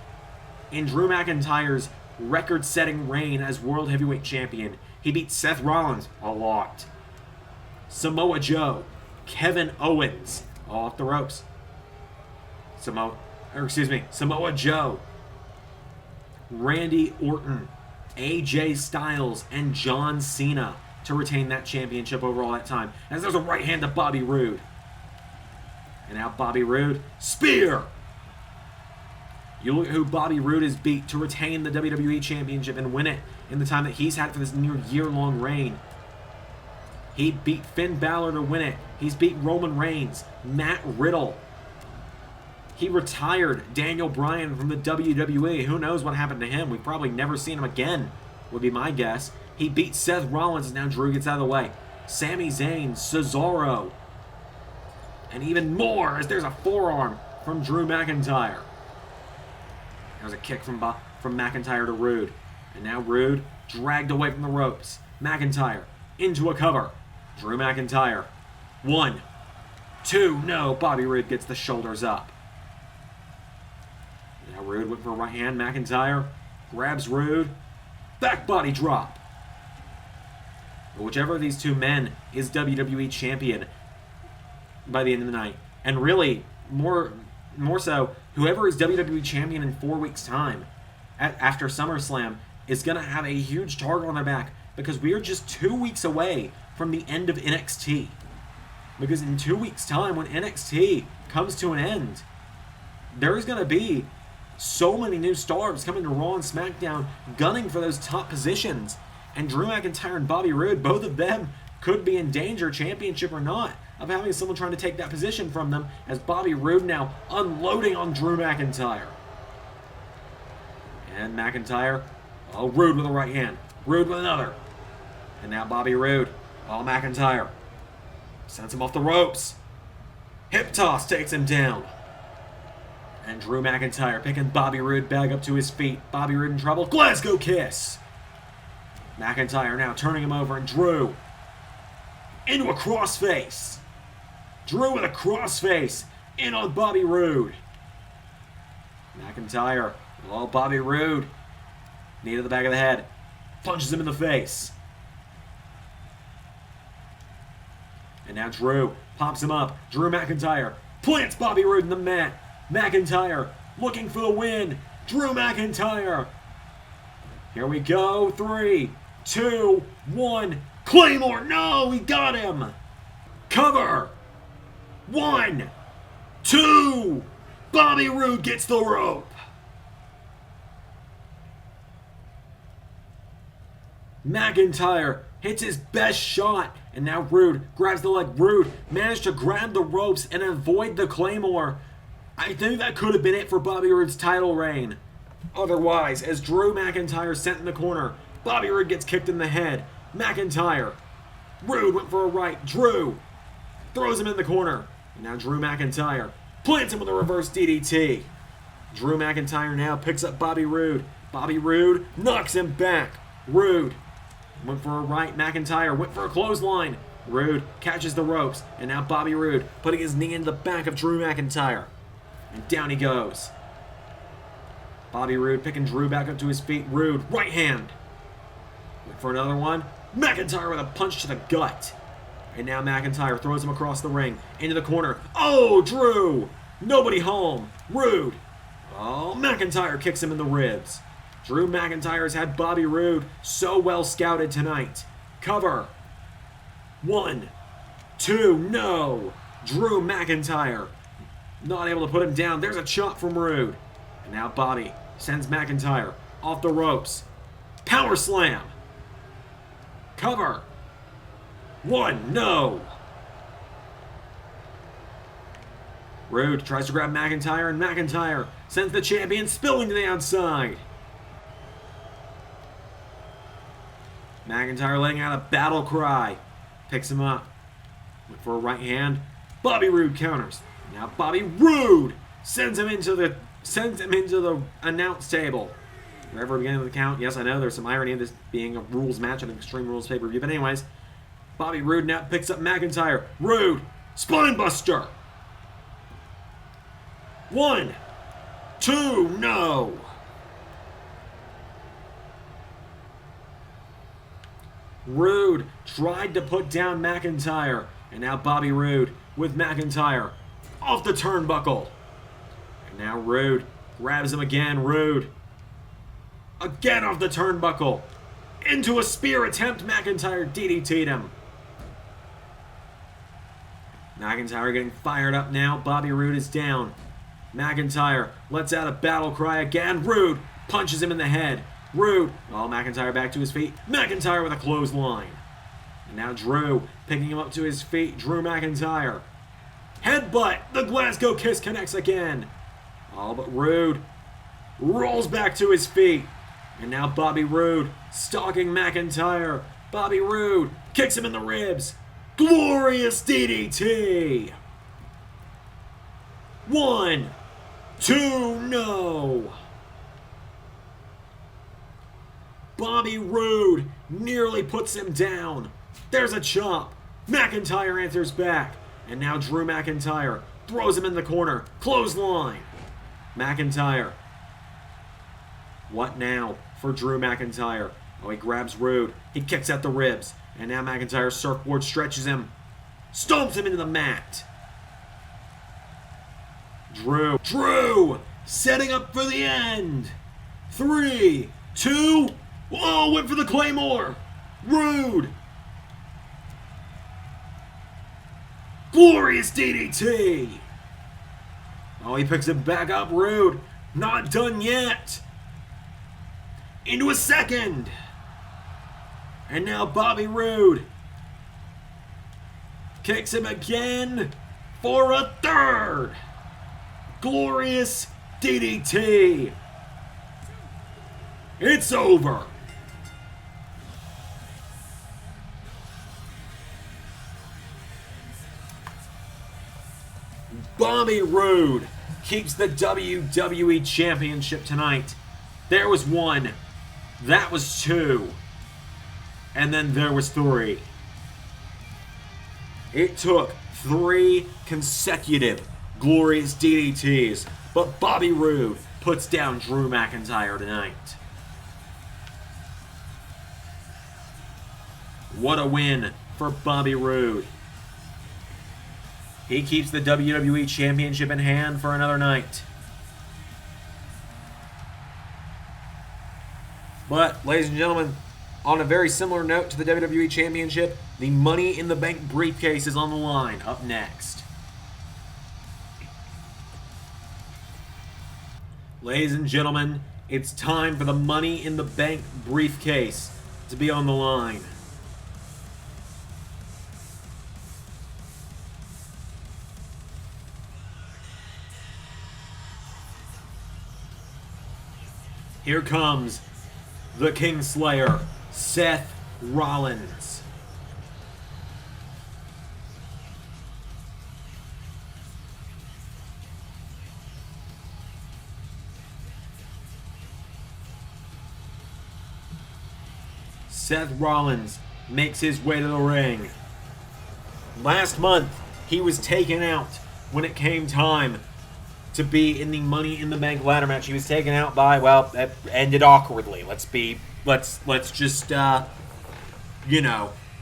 In Drew McIntyre's record-setting reign as World Heavyweight Champion, he beat Seth Rollins a lot. Samoa Joe, Kevin Owens, all off the ropes. Samoa Joe, Randy Orton, AJ Styles, and John Cena. to retain that championship over all that time. As there's a right hand to Bobby Roode. And now Bobby Roode, spear! You look at who Bobby Roode has beat to retain the WWE Championship and win it in the time that he's had for this near year-long reign. He beat Finn Balor to win it. He's beat Roman Reigns, Matt Riddle. He retired Daniel Bryan from the WWE. Who knows what happened to him? We've probably never seen him again, would be my guess. He beat Seth Rollins, and now Drew gets out of the way. Sami Zayn, Cesaro, and even more as there's a forearm from Drew McIntyre. There's a kick from McIntyre to Roode. And now Roode dragged away from the ropes. McIntyre into a cover. Drew McIntyre. 1, 2, no. Bobby Roode gets the shoulders up. Now Roode went for a right hand. McIntyre grabs Roode. Back body drop. But whichever of these two men is WWE champion by the end of the night. And really, more so, whoever is WWE champion in 4 weeks' time after SummerSlam is going to have a huge target on their back, because we are just 2 weeks away from the end of NXT. Because in 2 weeks' time, when NXT comes to an end, there's going to be so many new stars coming to Raw and SmackDown gunning for those top positions. And Drew McIntyre and Bobby Roode, both of them could be in danger, championship or not, of having someone trying to take that position from them, as Bobby Roode now unloading on Drew McIntyre. And McIntyre, oh, Roode with a right hand. Roode with another. And now Bobby Roode, oh, McIntyre sends him off the ropes. Hip toss takes him down. And Drew McIntyre picking Bobby Roode back up to his feet. Bobby Roode in trouble. Glasgow kiss. McIntyre now turning him over, and Drew into a crossface. Drew with a crossface in on Bobby Roode. McIntyre, oh, Bobby Roode, knee to the back of the head, punches him in the face. And now Drew pops him up. Drew McIntyre plants Bobby Roode in the mat. McIntyre looking for the win. Drew McIntyre. Here we go. 3, 2, 1. Claymore. No, he got him. Cover. 1, 2. Bobby Roode gets the rope. McIntyre hits his best shot. And now Roode grabs the leg. Roode managed to grab the ropes and avoid the Claymore. I think that could have been it for Bobby Roode's title reign. Otherwise, as Drew McIntyre sent in the corner, Bobby Roode gets kicked in the head. McIntyre. Roode went for a right. Drew throws him in the corner. And now Drew McIntyre plants him with a reverse DDT. Drew McIntyre now picks up Bobby Roode. Bobby Roode knocks him back. Roode went for a right. McIntyre went for a clothesline. Roode catches the ropes. And now Bobby Roode putting his knee into the back of Drew McIntyre. And down he goes. Bobby Roode picking Drew back up to his feet. Roode, right hand. Went for another one. McIntyre with a punch to the gut. And now McIntyre throws him across the ring. Into the corner. Oh, Drew! Nobody home. Roode. Oh, McIntyre kicks him in the ribs. Drew McIntyre's had Bobby Roode so well scouted tonight. Cover. 1, 2, no. Drew McIntyre not able to put him down. There's a chop from Roode. And now Bobby sends McIntyre off the ropes. Power slam. Cover. 1, no. Roode tries to grab McIntyre, and McIntyre sends the champion spilling to the outside. McIntyre letting out a battle cry. Picks him up. Went for a right hand. Bobby Roode counters. Now Bobby Roode sends him into the announce table. Wherever beginning of the count. Yes, I know there's some irony of this being a rules match on an Extreme Rules pay-per-view. But anyways, Bobby Roode now picks up McIntyre. Roode, spinebuster. 1, 2, no. Roode tried to put down McIntyre. And now Bobby Roode with McIntyre off the turnbuckle. And now Roode grabs him again. Roode again off the turnbuckle. Into a spear attempt, McIntyre DDT'd him. McIntyre getting fired up now. Bobby Roode is down. McIntyre lets out a battle cry again. Roode punches him in the head. Roode, McIntyre back to his feet. McIntyre with a clothesline. And now Drew picking him up to his feet. Drew McIntyre. Headbutt. The Glasgow Kiss connects again. But Roode rolls back to his feet. And now Bobby Roode stalking McIntyre. Bobby Roode kicks him in the ribs. Glorious DDT. 1, 2, no. Bobby Roode nearly puts him down. There's a chop. McIntyre answers back. And now Drew McIntyre throws him in the corner. Clothesline. McIntyre. What now for Drew McIntyre? He grabs Roode. He kicks at the ribs. And now McIntyre's surfboard stretches him. Stomps him into the mat. Drew setting up for the end. 3, 2, went for the Claymore. Roode. Glorious DDT. He picks it back up. Roode. Not done yet. Into a second. And now Bobby Roode kicks him again for a third. Glorious DDT. It's over. Bobby Roode keeps the WWE Championship tonight. There was 1. That was 2. And then there was 3. It took 3 consecutive glorious DDTs, but Bobby Roode puts down Drew McIntyre tonight. What a win for Bobby Roode. He keeps the WWE Championship in hand for another night. But, ladies and gentlemen, on a very similar note to the WWE Championship, the Money in the Bank briefcase is on the line up next. Ladies and gentlemen, it's time for the Money in the Bank briefcase to be on the line. Here comes the Kingslayer, Seth Rollins. Seth Rollins makes his way to the ring. Last month, he was taken out when it came time to be in the Money in the Bank ladder match. He was taken out by, well, that ended awkwardly. Let's just,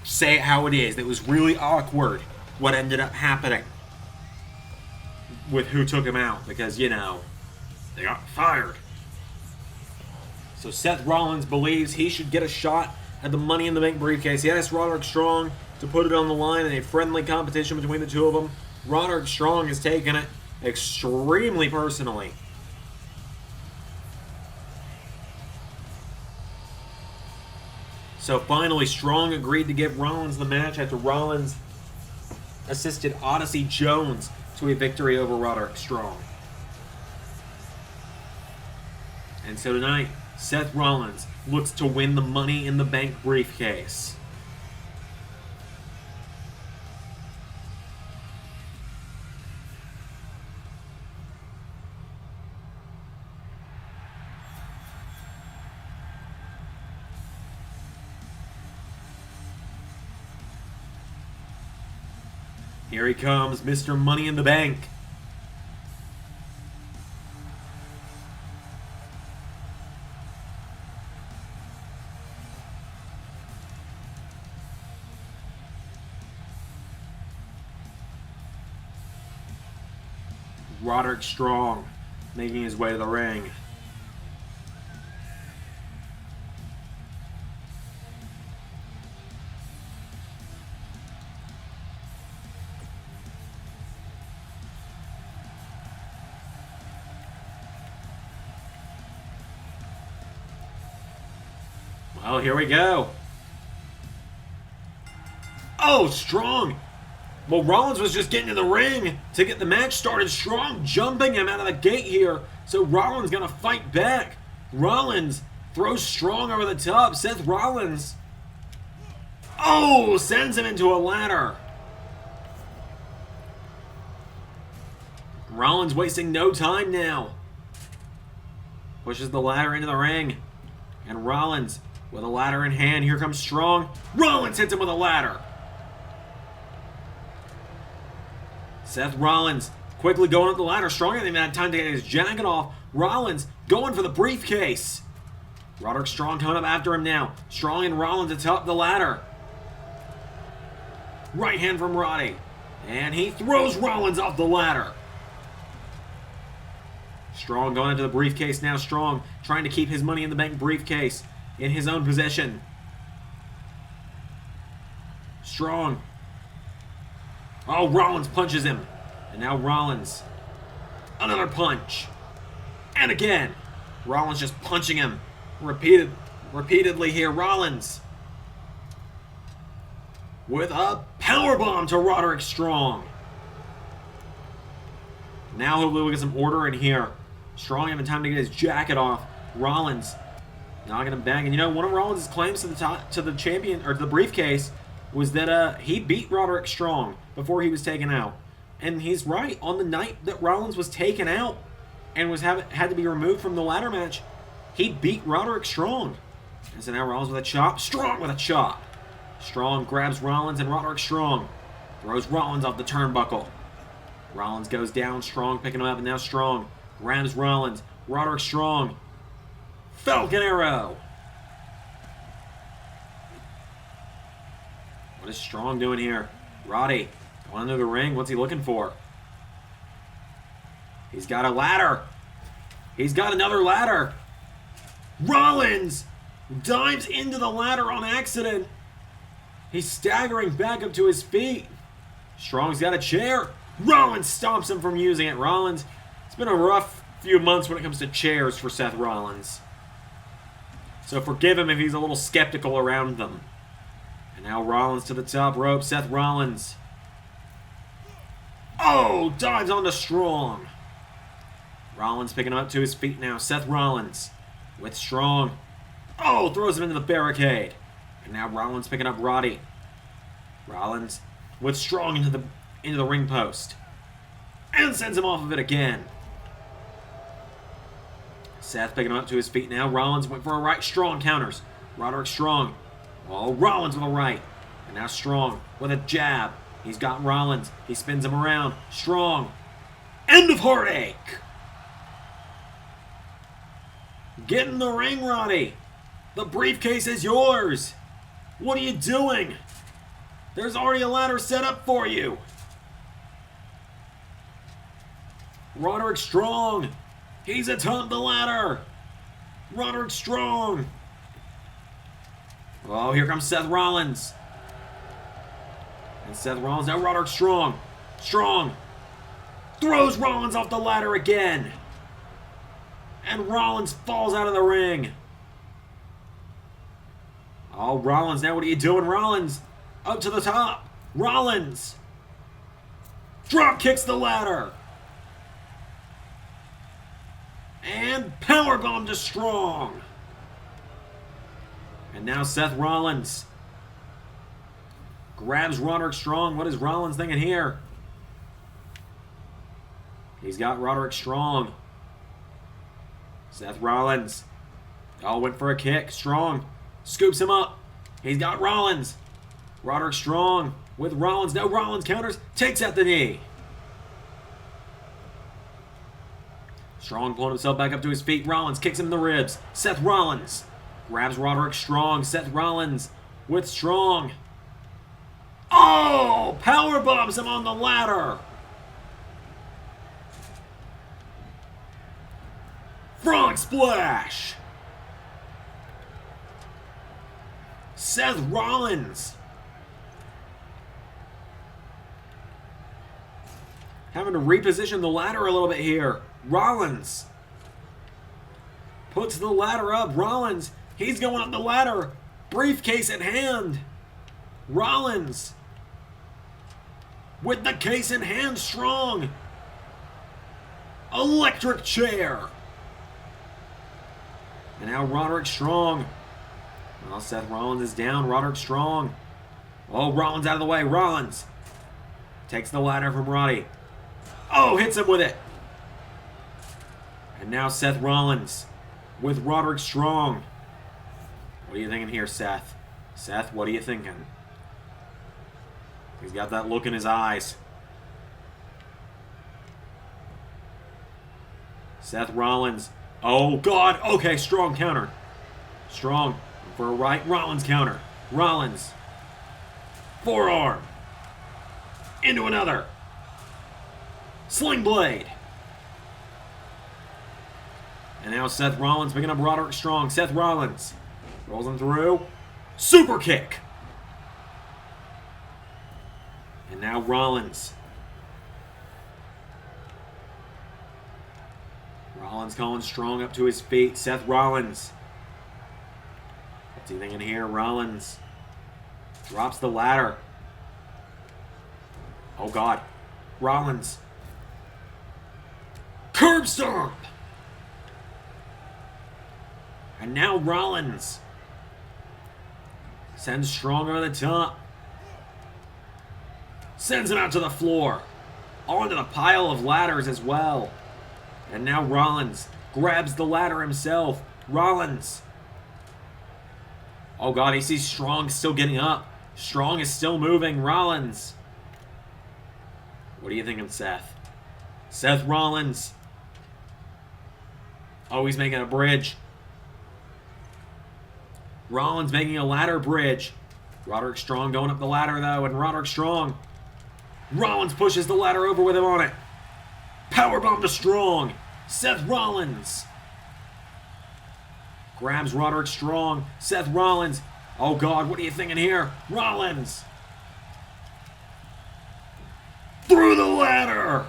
say it how it is. It was really awkward what ended up happening with who took him out because, they got fired. So Seth Rollins believes he should get a shot at the Money in the Bank briefcase. He asked Roderick Strong to put it on the line in a friendly competition between the two of them. Roderick Strong has taken it extremely personally. So finally, Strong agreed to give Rollins the match after Rollins assisted Odyssey Jones to a victory over Roderick Strong. And so tonight, Seth Rollins looks to win the Money in the Bank briefcase. Here he comes, Mr. Money in the Bank. Roderick Strong making his way to the ring. Well, here we go. Oh, Strong. Well, Rollins was just getting in the ring to get the match started. Strong jumping him out of the gate here. So Rollins going to fight back. Rollins throws Strong over the top. Seth Rollins. Oh, sends him into a ladder. Rollins wasting no time now. Pushes the ladder into the ring. And Rollins with a ladder in hand. Here comes Strong. Rollins hits him with a ladder. Seth Rollins quickly going up the ladder. Strong hasn't even had time to get his jacket off. Rollins going for the briefcase. Roderick Strong coming up after him now. Strong and Rollins atop the ladder. Right hand from Roddy. And he throws Rollins off the ladder. Strong going into the briefcase now. Strong trying to keep his Money in the Bank briefcase in his own possession. Strong. Oh, Rollins punches him. And now Rollins. Another punch. And again. Rollins just punching him. Repeatedly here. Rollins. With a powerbomb to Roderick Strong. Now he'll get some order in here. Strong having time to get his jacket off. Rollins knocking him back. And you know, one of Rollins' claims to the champion, or to the briefcase, was that he beat Roderick Strong before he was taken out. And he's right. On the night that Rollins was taken out and had to be removed from the ladder match, he beat Roderick Strong. And so now Rollins with a chop. Strong with a chop. Strong grabs Rollins, and Roderick Strong throws Rollins off the turnbuckle. Rollins goes down. Strong picking him up, and now Strong grabs Rollins. Roderick Strong. Falcon Arrow. What is Strong doing here? Roddy going into the ring. What's he looking for? He's got a ladder. He's got another ladder. Rollins dives into the ladder on accident. He's staggering back up to his feet. Strong's got a chair. Rollins stomps him from using it. Rollins, it's been a rough few months when it comes to chairs for Seth Rollins. So forgive him if he's a little skeptical around them. And now Rollins to the top rope. Seth Rollins. Oh, dives onto Strong. Rollins picking him up to his feet now. Seth Rollins with Strong. Oh, throws him into the barricade. And now Rollins picking up Roddy. Rollins with Strong into the ring post. And sends him off of it again. Seth picking him up to his feet now. Rollins went for a right. Strong counters. Roderick Strong. Oh, Rollins with a right. And now Strong with a jab. He's got Rollins. He spins him around. Strong. End of Heartache. Get in the ring, Roddy. The briefcase is yours. What are you doing? There's already a ladder set up for you. Roderick Strong. He's atop the ladder. Roderick Strong. Oh, here comes Seth Rollins. And Seth Rollins, now Roderick Strong. Strong throws Rollins off the ladder again. And Rollins falls out of the ring. Oh, Rollins, now what are you doing, Rollins? Up to the top. Rollins drop kicks the ladder. And powerbomb to Strong. And now Seth Rollins grabs Roderick Strong. What is Rollins thinking here? He's got Roderick Strong. Seth Rollins. Oh, went for a kick. Strong scoops him up. He's got Rollins. Roderick Strong with Rollins. No, Rollins counters. Takes out the knee. Strong pulling himself back up to his feet. Rollins kicks him in the ribs. Seth Rollins grabs Roderick Strong. Seth Rollins with Strong. Oh! Powerbombs him on the ladder. Frog Splash. Seth Rollins having to reposition the ladder a little bit here. Rollins puts the ladder up. Rollins He's going up the ladder. Briefcase at hand. Rollins. With the case in hand, strong. Electric chair. And now Roderick strong. Well, Seth Rollins is down. Roderick strong. Oh, Rollins out of the way. Rollins takes the ladder from Roddy. Oh, hits him with it. And now Seth Rollins with Roderick strong. What are you thinking here, Seth? Seth, what are you thinking? He's got that look in his eyes. Seth Rollins. Oh, God. Okay, strong counter. Strong for a right. Rollins counter. Rollins. Forearm. Into another. Sling blade. And now Seth Rollins picking up Roderick strong. Seth Rollins rolls him through. Super kick. And now Rollins. Rollins calling strong up to his feet. Seth Rollins. What's he thinking here? Rollins drops the ladder. Oh, God. Rollins. Curb stomp. And now Rollins sends strong over the top. Sends him out to the floor. Onto the pile of ladders as well. And now Rollins grabs the ladder himself. Rollins. Oh, God, he sees Strong still getting up. Strong is still moving. Rollins. What are you thinking, Seth? Seth Rollins. Oh, he's making a bridge. Rollins making a ladder bridge. Roderick Strong going up the ladder, though, and Roderick Strong. Rollins pushes the ladder over with him on it. Powerbomb to Strong. Seth Rollins grabs Roderick Strong. Seth Rollins. Oh, God, what are you thinking here? Rollins. Through the ladder.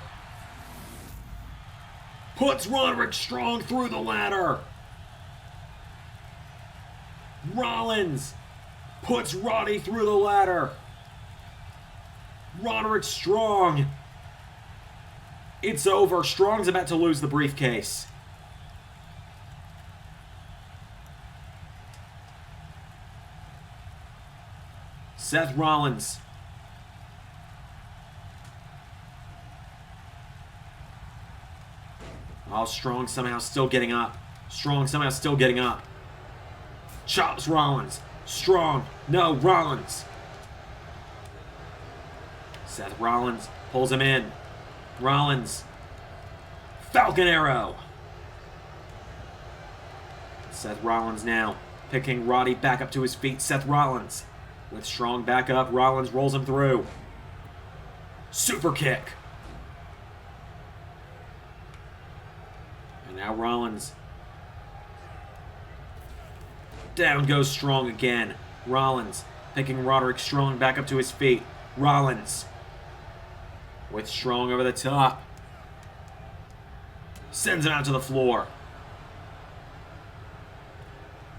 Puts Roderick Strong through the ladder. Rollins puts Roddy through the ladder. Roderick Strong. It's over. Strong's about to lose the briefcase. Seth Rollins. Oh, Strong somehow still getting up. Strong somehow still getting up. Chops Rollins. Strong. No, Rollins. Seth Rollins pulls him in. Rollins. Falcon Arrow. Seth Rollins now picking Roddy back up to his feet. Seth Rollins with Strong back up. Rollins rolls him through. Super kick. And now Rollins. Down goes Strong again. Rollins picking Roderick Strong back up to his feet. Rollins with Strong over the top. Sends him out to the floor.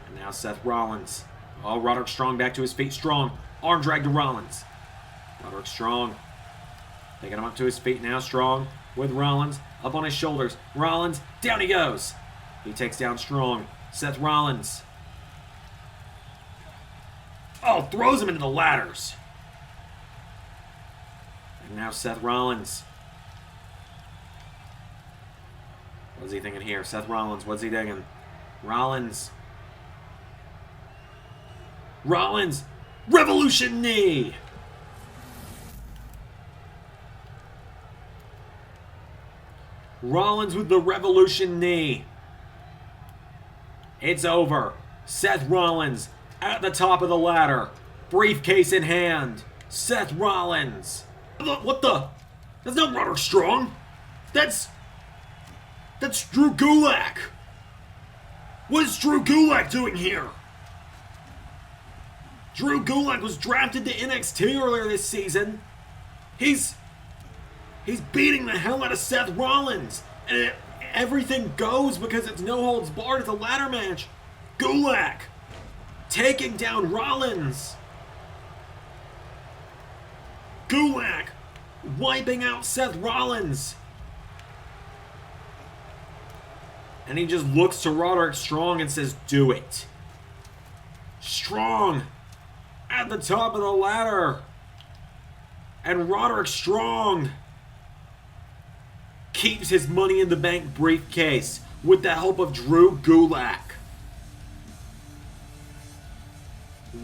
And now Seth Rollins. Oh, Roderick Strong back to his feet. Strong. Arm drag to Rollins. Roderick Strong picking him up to his feet now. Strong with Rollins up on his shoulders. Rollins, down he goes. He takes down Strong. Seth Rollins. Oh, throws him into the ladders. And now Seth Rollins. What's he thinking here? Seth Rollins, what's he thinking? Rollins. Rollins. Revolution knee. Rollins with the Revolution knee. It's over. Seth Rollins at the top of the ladder. Briefcase in hand. Seth Rollins. What the? That's not Roderick Strong. That's Drew Gulak. What is Drew Gulak doing here? Drew Gulak was drafted to NXT earlier this season. He's beating the hell out of Seth Rollins. And everything goes because it's no holds barred. It's a ladder match. Gulak taking down Rollins. Gulak wiping out Seth Rollins. And he just looks to Roderick Strong and says, do it. Strong at the top of the ladder. And Roderick Strong keeps his Money in the Bank briefcase with the help of Drew Gulak.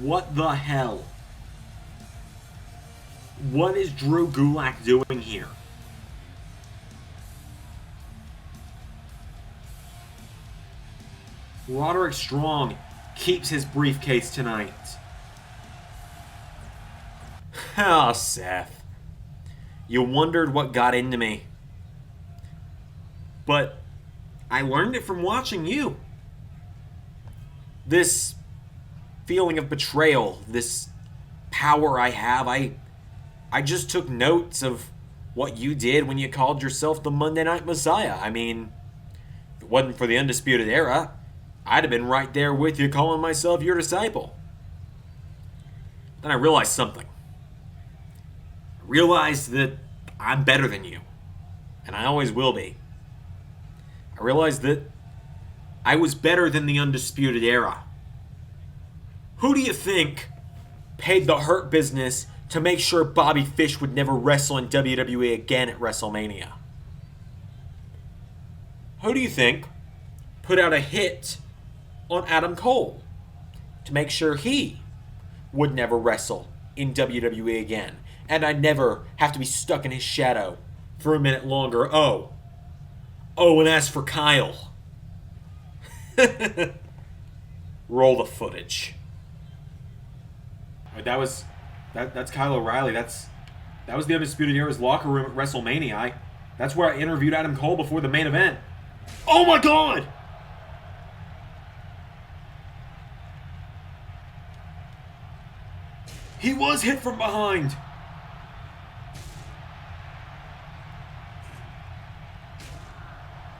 What the hell? What is Drew Gulak doing here? Roderick Strong keeps his briefcase tonight. Ah, Seth. You wondered what got into me. But I learned it from watching you. This feeling of betrayal, this power I have, I just took notes of what you did when you called yourself the Monday Night Messiah. I mean, if it wasn't for the Undisputed Era, I'd have been right there with you calling myself your disciple. Then I realized something. I realized that I'm better than you. And I always will be. I realized that I was better than the Undisputed Era. Who do you think paid the Hurt Business to make sure Bobby Fish would never wrestle in WWE again at WrestleMania? Who do you think put out a hit on Adam Cole to make sure he would never wrestle in WWE again, and I'd never have to be stuck in his shadow for a minute longer? Oh, and as for Kyle, roll the footage. That's Kyle O'Reilly. That was the Undisputed Era's locker room at WrestleMania. That's where I interviewed Adam Cole before the main event. Oh my God! He was hit from behind.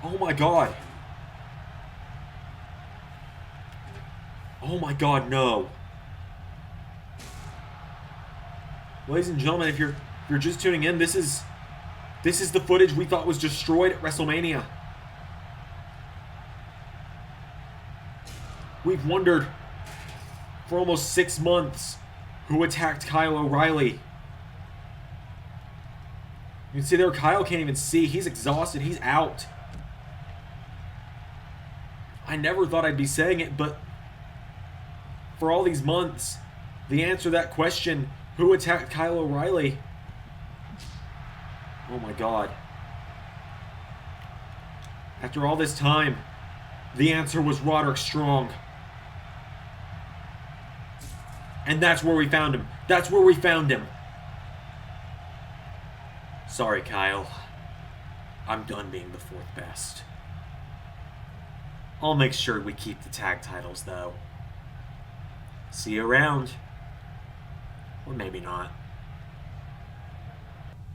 Oh my God. Oh my God, no. Ladies and gentlemen, if you're just tuning in, this is the footage we thought was destroyed at WrestleMania. We've wondered for almost 6 months who attacked Kyle O'Reilly. You can see there, Kyle can't even see. He's exhausted. He's out. I never thought I'd be saying it, but for all these months, the answer to that question, who attacked Kyle O'Reilly? Oh my God. After all this time, the answer was Roderick Strong. And that's where we found him. That's where we found him. Sorry, Kyle. I'm done being the 4th best. I'll make sure we keep the tag titles, though. See you around. Or maybe not.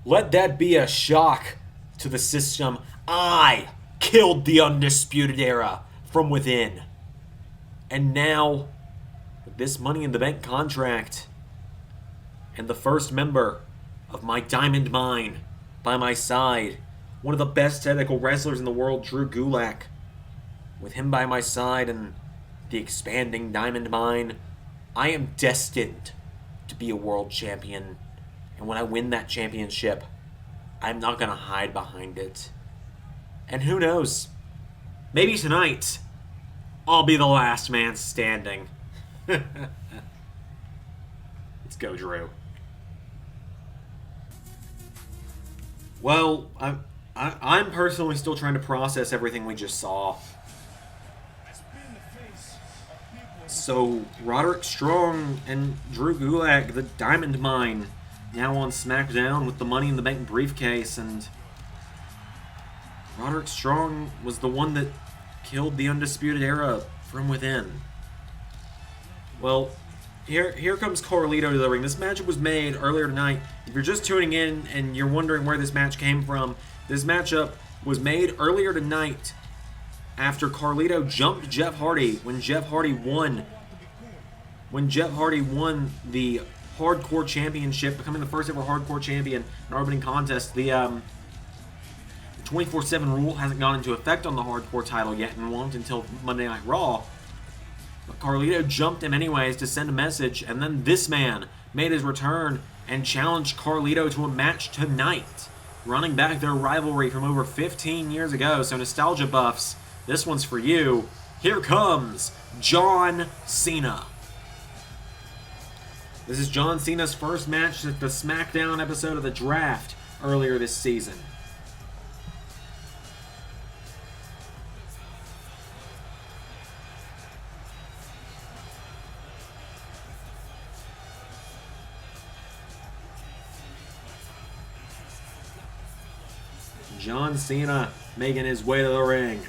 Let that be a shock to the system. I killed the Undisputed Era from within. And now, with this Money in the Bank contract, and the first member of my Diamond Mine by my side, one of the best technical wrestlers in the world, Drew Gulak, with him by my side and the expanding Diamond Mine, I am destined to be a world champion. And when I win that championship, I'm not going to hide behind it. And who knows? Maybe tonight, I'll be the last man standing. Let's go, Drew. Well, I'm personally still trying to process everything we just saw. So, Roderick Strong and Drew Gulak, the Diamond Mine, now on Smackdown with the Money in the Bank briefcase, and Roderick Strong was the one that killed the Undisputed Era from within. Well, here comes Carlito to the ring. This matchup was made earlier tonight. If you're just tuning in and you're wondering where this match came from, this matchup was made earlier tonight after Carlito jumped Jeff Hardy when Jeff Hardy won when Jeff Hardy won the Hardcore Championship, becoming the first ever Hardcore Champion in an opening contest. The 24/7 rule hasn't gone into effect on the Hardcore title yet and won't until Monday Night Raw. But Carlito jumped him anyways to send a message, and then this man made his return and challenged Carlito to a match tonight, running back their rivalry from over 15 years ago. So nostalgia buffs, this one's for you. Here comes John Cena. This is John Cena's first match at the Smackdown episode of the Draft earlier this season. John Cena making his way to the ring.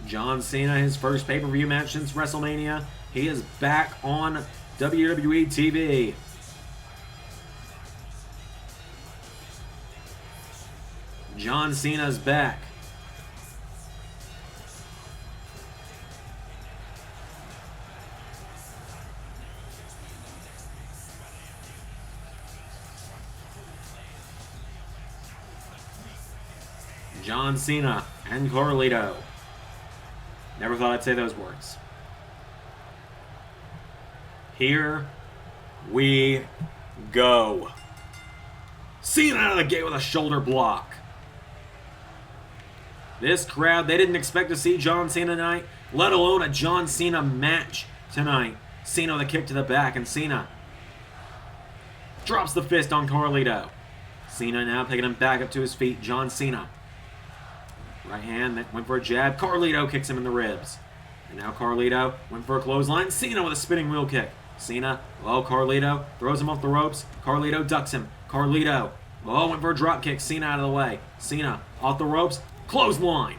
John Cena, his first pay-per-view match since WrestleMania. He is back on WWE TV. John Cena's back. John Cena and Carlito. Never thought I'd say those words. Here we go. Cena out of the gate with a shoulder block. This crowd, they didn't expect to see John Cena tonight, let alone a John Cena match tonight. Cena with a kick to the back, and Cena drops the fist on Carlito. Cena now picking him back up to his feet. John Cena. Right hand, went for a jab. Carlito kicks him in the ribs. And now Carlito went for a clothesline. Cena with a spinning wheel kick. Cena, Carlito throws him off the ropes. Carlito ducks him. Carlito, went for a drop kick. Cena out of the way. Cena off the ropes. Clothesline.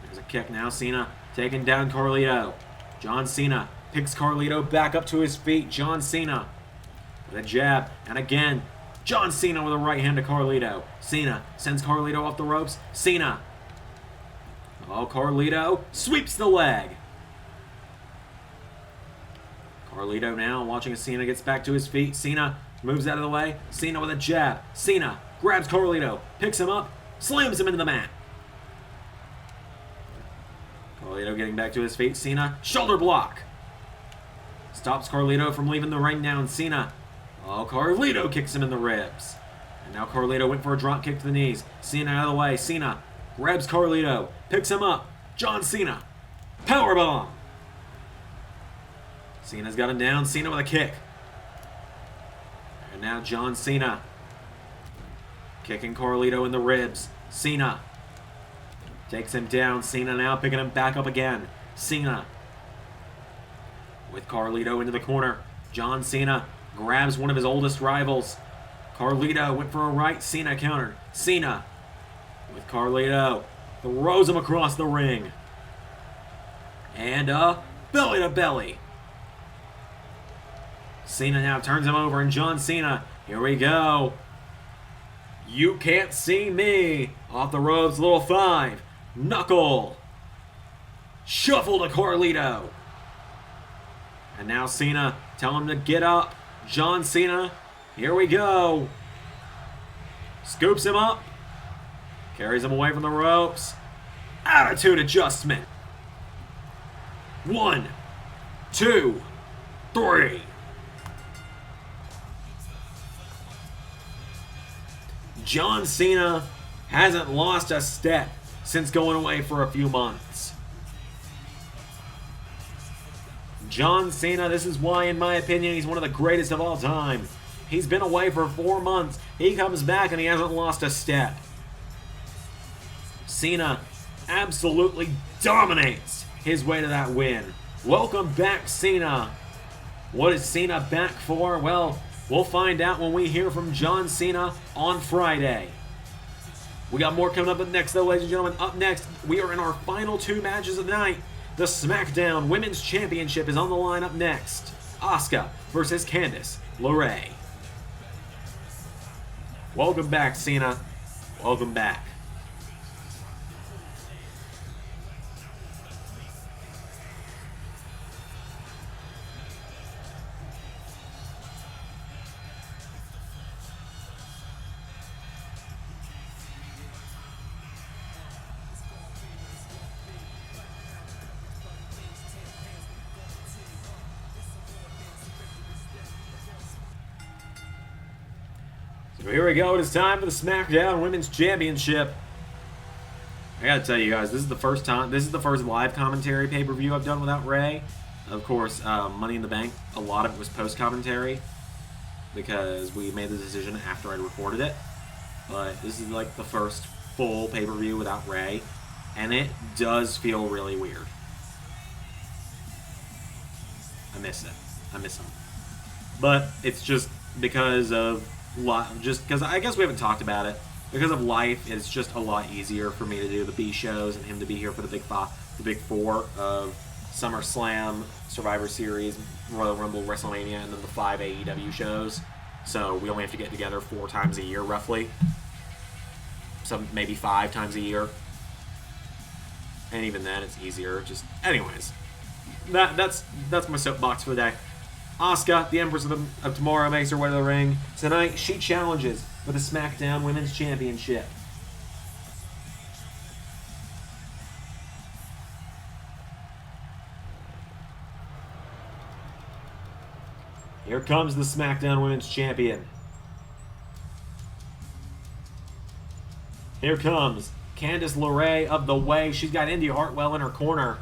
There's a kick now. Cena taking down Carlito. John Cena picks Carlito back up to his feet. John Cena with a jab. And again, John Cena with a right hand to Carlito. Cena sends Carlito off the ropes. Cena. Carlito sweeps the leg. Carlito now watching as Cena gets back to his feet. Cena moves out of the way. Cena with a jab. Cena grabs Carlito, picks him up, slams him into the mat. Carlito getting back to his feet. Cena, shoulder block. Stops Carlito from leaving the ring now. And Cena, Carlito kicks him in the ribs. And now Carlito went for a drop kick to the knees. Cena out of the way. Cena grabs Carlito, picks him up. John Cena, powerbomb. Cena's got him down. Cena with a kick. And now John Cena kicking Carlito in the ribs. Cena takes him down. Cena now picking him back up again. Cena with Carlito into the corner. John Cena grabs one of his oldest rivals. Carlito went for a right. Cena countered. Cena with Carlito throws him across the ring. And belly to belly. Cena now turns him over, and John Cena, here we go. You can't see me. Off the ropes, little 5. Knuckle. Shuffle to Carlito. And now Cena, tell him to get up. John Cena, here we go. Scoops him up. Carries him away from the ropes. Attitude adjustment. 1, 2, 3. John Cena hasn't lost a step since going away for a few months. John Cena, this is why, in my opinion, he's one of the greatest of all time. He's been away for 4 months. He comes back and he hasn't lost a step. Cena absolutely dominates his way to that win. Welcome back, Cena. What is Cena back for? Well, we'll find out when we hear from John Cena on Friday. We got more coming up next, though, ladies and gentlemen. Up next, we are in our final 2 matches of the night. The Smackdown Women's Championship is on the line up next. Asuka versus Candice LeRae. Welcome back, Cena. Welcome back. So here we go. It is time for the Smackdown Women's Championship. I gotta tell you guys, this is the first live commentary pay-per-view I've done without Ray. Of course, Money in the Bank, a lot of it was post-commentary because we made the decision after I recorded it. But this is like the first full pay-per-view without Ray, and it does feel really weird. I miss it. I miss him. But it's just because of I guess we haven't talked about it. Because of life, it's just a lot easier for me to do the B shows and him to be here for the big four of SummerSlam, Survivor Series, Royal Rumble, WrestleMania, and then the 5 AEW shows. So we only have to get together 4 times a year, roughly. Some maybe 5 times a year. And even then, it's easier. Anyways, that's my soapbox for the day. Asuka, the Empress of Tomorrow, makes her way to the ring. Tonight, she challenges for the SmackDown Women's Championship. Here comes the SmackDown Women's Champion. Here comes Candice LeRae of the Way. She's got Indy Hartwell in her corner.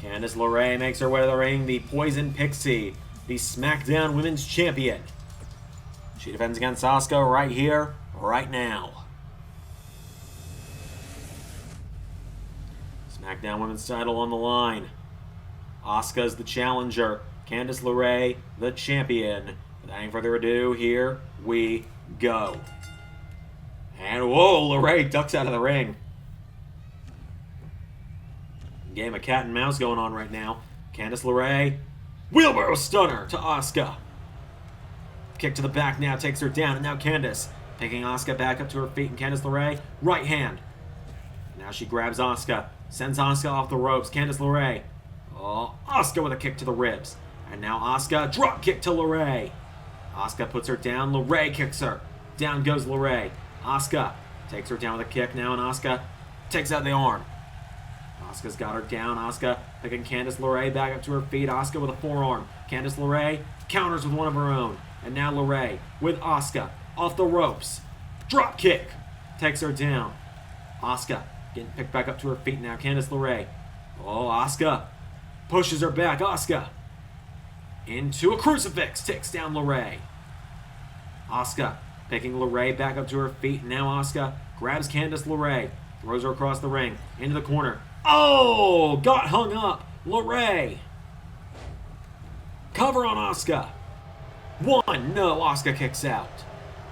Candice LeRae makes her way to the ring, the Poison Pixie, the SmackDown Women's Champion. She defends against Asuka right here, right now. SmackDown Women's title on the line. Asuka's the challenger. Candice LeRae, the champion. Without any further ado, here we go. And whoa, LeRae ducks out of the ring. Game of cat and mouse going on right now. Candice LeRae, wheelbarrow stunner to Asuka. Kick to the back now, takes her down, and now Candice picking Asuka back up to her feet, and Candice LeRae, right hand. Now she grabs Asuka, sends Asuka off the ropes. Candice LeRae, Asuka with a kick to the ribs, and now Asuka drop kick to LeRae. Asuka puts her down, LeRae kicks her. Down goes LeRae. Asuka takes her down with a kick now, and Asuka takes out the arm. Asuka's got her down. Asuka picking Candice LeRae back up to her feet. Asuka with a forearm. Candice LeRae counters with one of her own. And now LeRae with Asuka off the ropes. Drop kick. Takes her down. Asuka getting picked back up to her feet now. Candice LeRae. Asuka pushes her back. Asuka into a crucifix. Takes down LeRae. Asuka picking LeRae back up to her feet. Now Asuka grabs Candice LeRae. Throws her across the ring. Into the corner. Got hung up. LeRae. Cover on Asuka. 1. No, Asuka kicks out.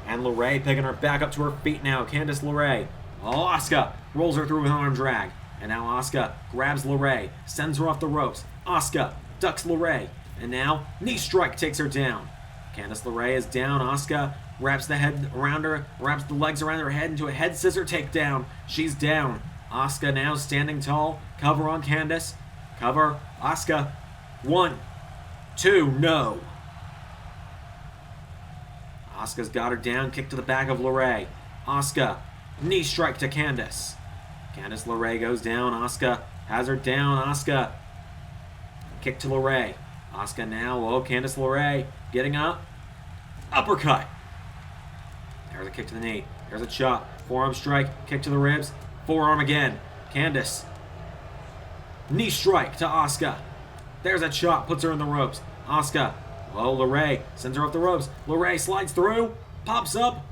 And LeRae picking her back up to her feet now. Candice LeRae. Asuka rolls her through with an arm drag. And now Asuka grabs LeRae. Sends her off the ropes. Asuka ducks LeRae. And now knee strike takes her down. Candice LeRae is down. Asuka wraps the head around her. Wraps the legs around her head into a head scissor takedown. She's down. Asuka now standing tall. Cover on Candice. Cover. Asuka. 1, 2, no. Asuka's got her down. Kick to the back of LeRae. Asuka. Knee strike to Candice. Candice LeRae goes down. Asuka has her down. Asuka. Kick to LeRae. Asuka now. Candice LeRae getting up. Uppercut. There's a kick to the knee. There's a chop. Forearm strike. Kick to the ribs. Forearm again. Candice. Knee strike to Asuka. There's a chop. Puts her in the ropes. Asuka. LeRae sends her off the ropes. LeRae slides through. Pops up.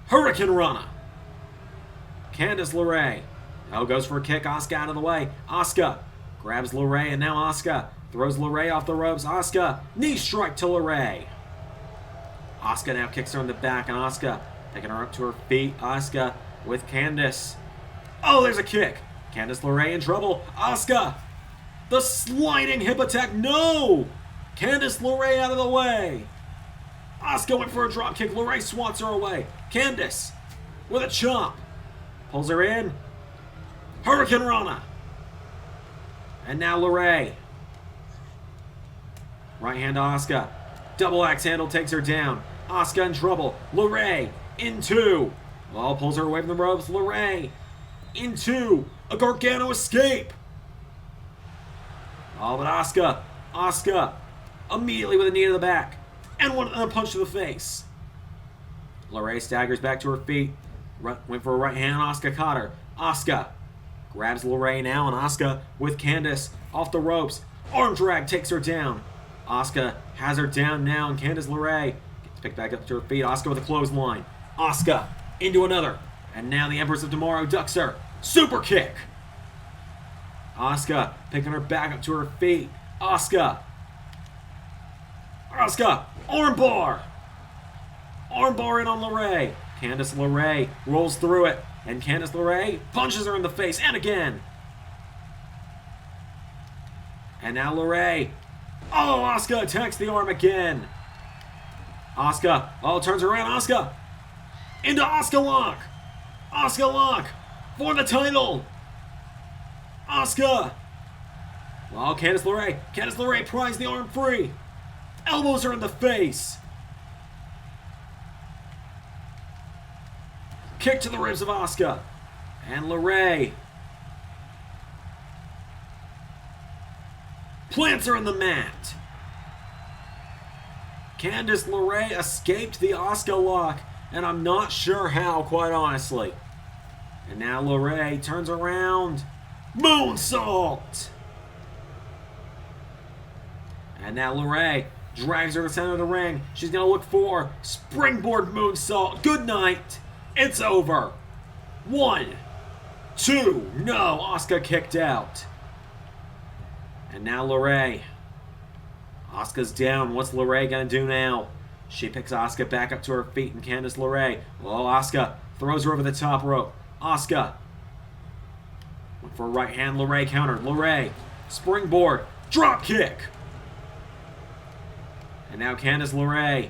Hurricane Rana. Candice LeRae. Goes for a kick. Asuka out of the way. Asuka grabs LeRae, and now Asuka throws LeRae off the ropes. Asuka. Knee strike to LeRae. Asuka now kicks her in the back, and Asuka picking her up to her feet. Asuka with Candice. There's a kick. Candice LeRae in trouble. Asuka. The sliding hip attack. No! Candice LeRae out of the way. Asuka went for a drop kick. LeRae swats her away. Candice with a chop. Pulls her in. Hurricane Rana. And now LeRae. Right hand to Asuka. Double axe handle takes her down. Asuka in trouble. LeRae into. Well, pulls her away from the ropes. LeRae into a Gargano escape. Oh, but Asuka immediately with a knee to the back and a punch to the face. LeRae staggers back to her feet. Went for a right hand. Asuka caught her. Asuka grabs LeRae now, and Asuka with Candice off the ropes. Arm drag takes her down. Asuka has her down now, and Candice LeRae gets picked back up to her feet. Asuka with a clothesline. Asuka into another. And now the Empress of Tomorrow, Dexter. Super kick. Asuka picking her back up to her feet. Asuka, armbar. Armbar in on LeRae. Candice LeRae rolls through it. And Candice LeRae punches her in the face. And again. And now LeRae. Oh, Asuka attacks the arm again. Asuka. Oh, turns around. Asuka. Into Asuka lock. Asuka lock for the title. Asuka. Well, Candice LeRae pries the arm free. Elbows her in the face. Kick to the ribs of Asuka. And LeRae plants her in the mat. Candice LeRae escaped the Asuka lock, and I'm not sure how, quite honestly. And now LeRae turns around. Moonsault! And now LeRae drags her to the center of the ring. She's going to look for springboard moonsault. Good night. It's over. 1, 2. No, Asuka kicked out. And now LeRae. Asuka's down. What's LeRae going to do now? She picks Asuka back up to her feet, and Candice LeRae. Oh, Asuka throws her over the top rope. Asuka went for a right hand. LeRae countered. LeRae springboard drop kick. And now Candice LeRae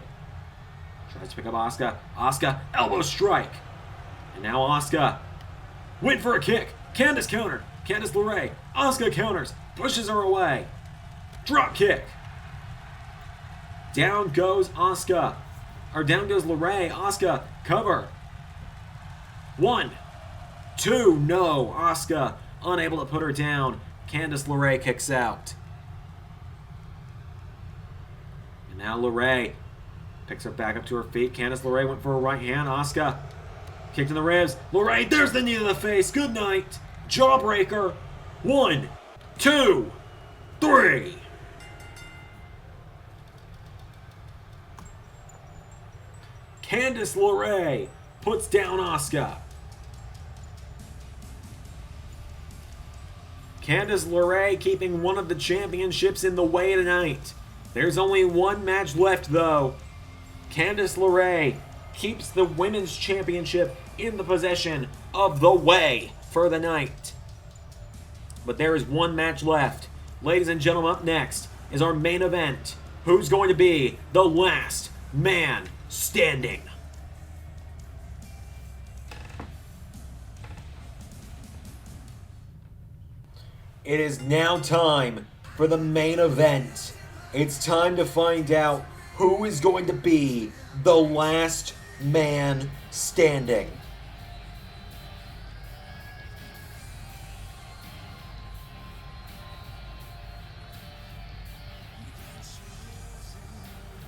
tries to pick up Asuka. Asuka elbow strike. And now Asuka went for a kick. Candice countered. Candice LeRae. Asuka counters. Pushes her away. Drop kick. Down goes Asuka. Or down goes LeRae. Asuka cover. 1, 2. No. Asuka unable to put her down. Candice LeRae kicks out. And now LeRae picks her back up to her feet. Candice LeRae went for a right hand. Asuka kicked in the ribs. LeRae, there's the knee to the face. Good night. Jawbreaker. 1, 2, 3. Candice LeRae puts down Asuka. Candice LeRae keeping one of the championships in the way tonight. There's only one match left, though. Candice LeRae keeps the women's championship in the possession of the way for the night. But there is one match left. Ladies and gentlemen, up next is our main event. Who's going to be the last man standing? It is now time for the main event. It's time to find out who is going to be the last man standing.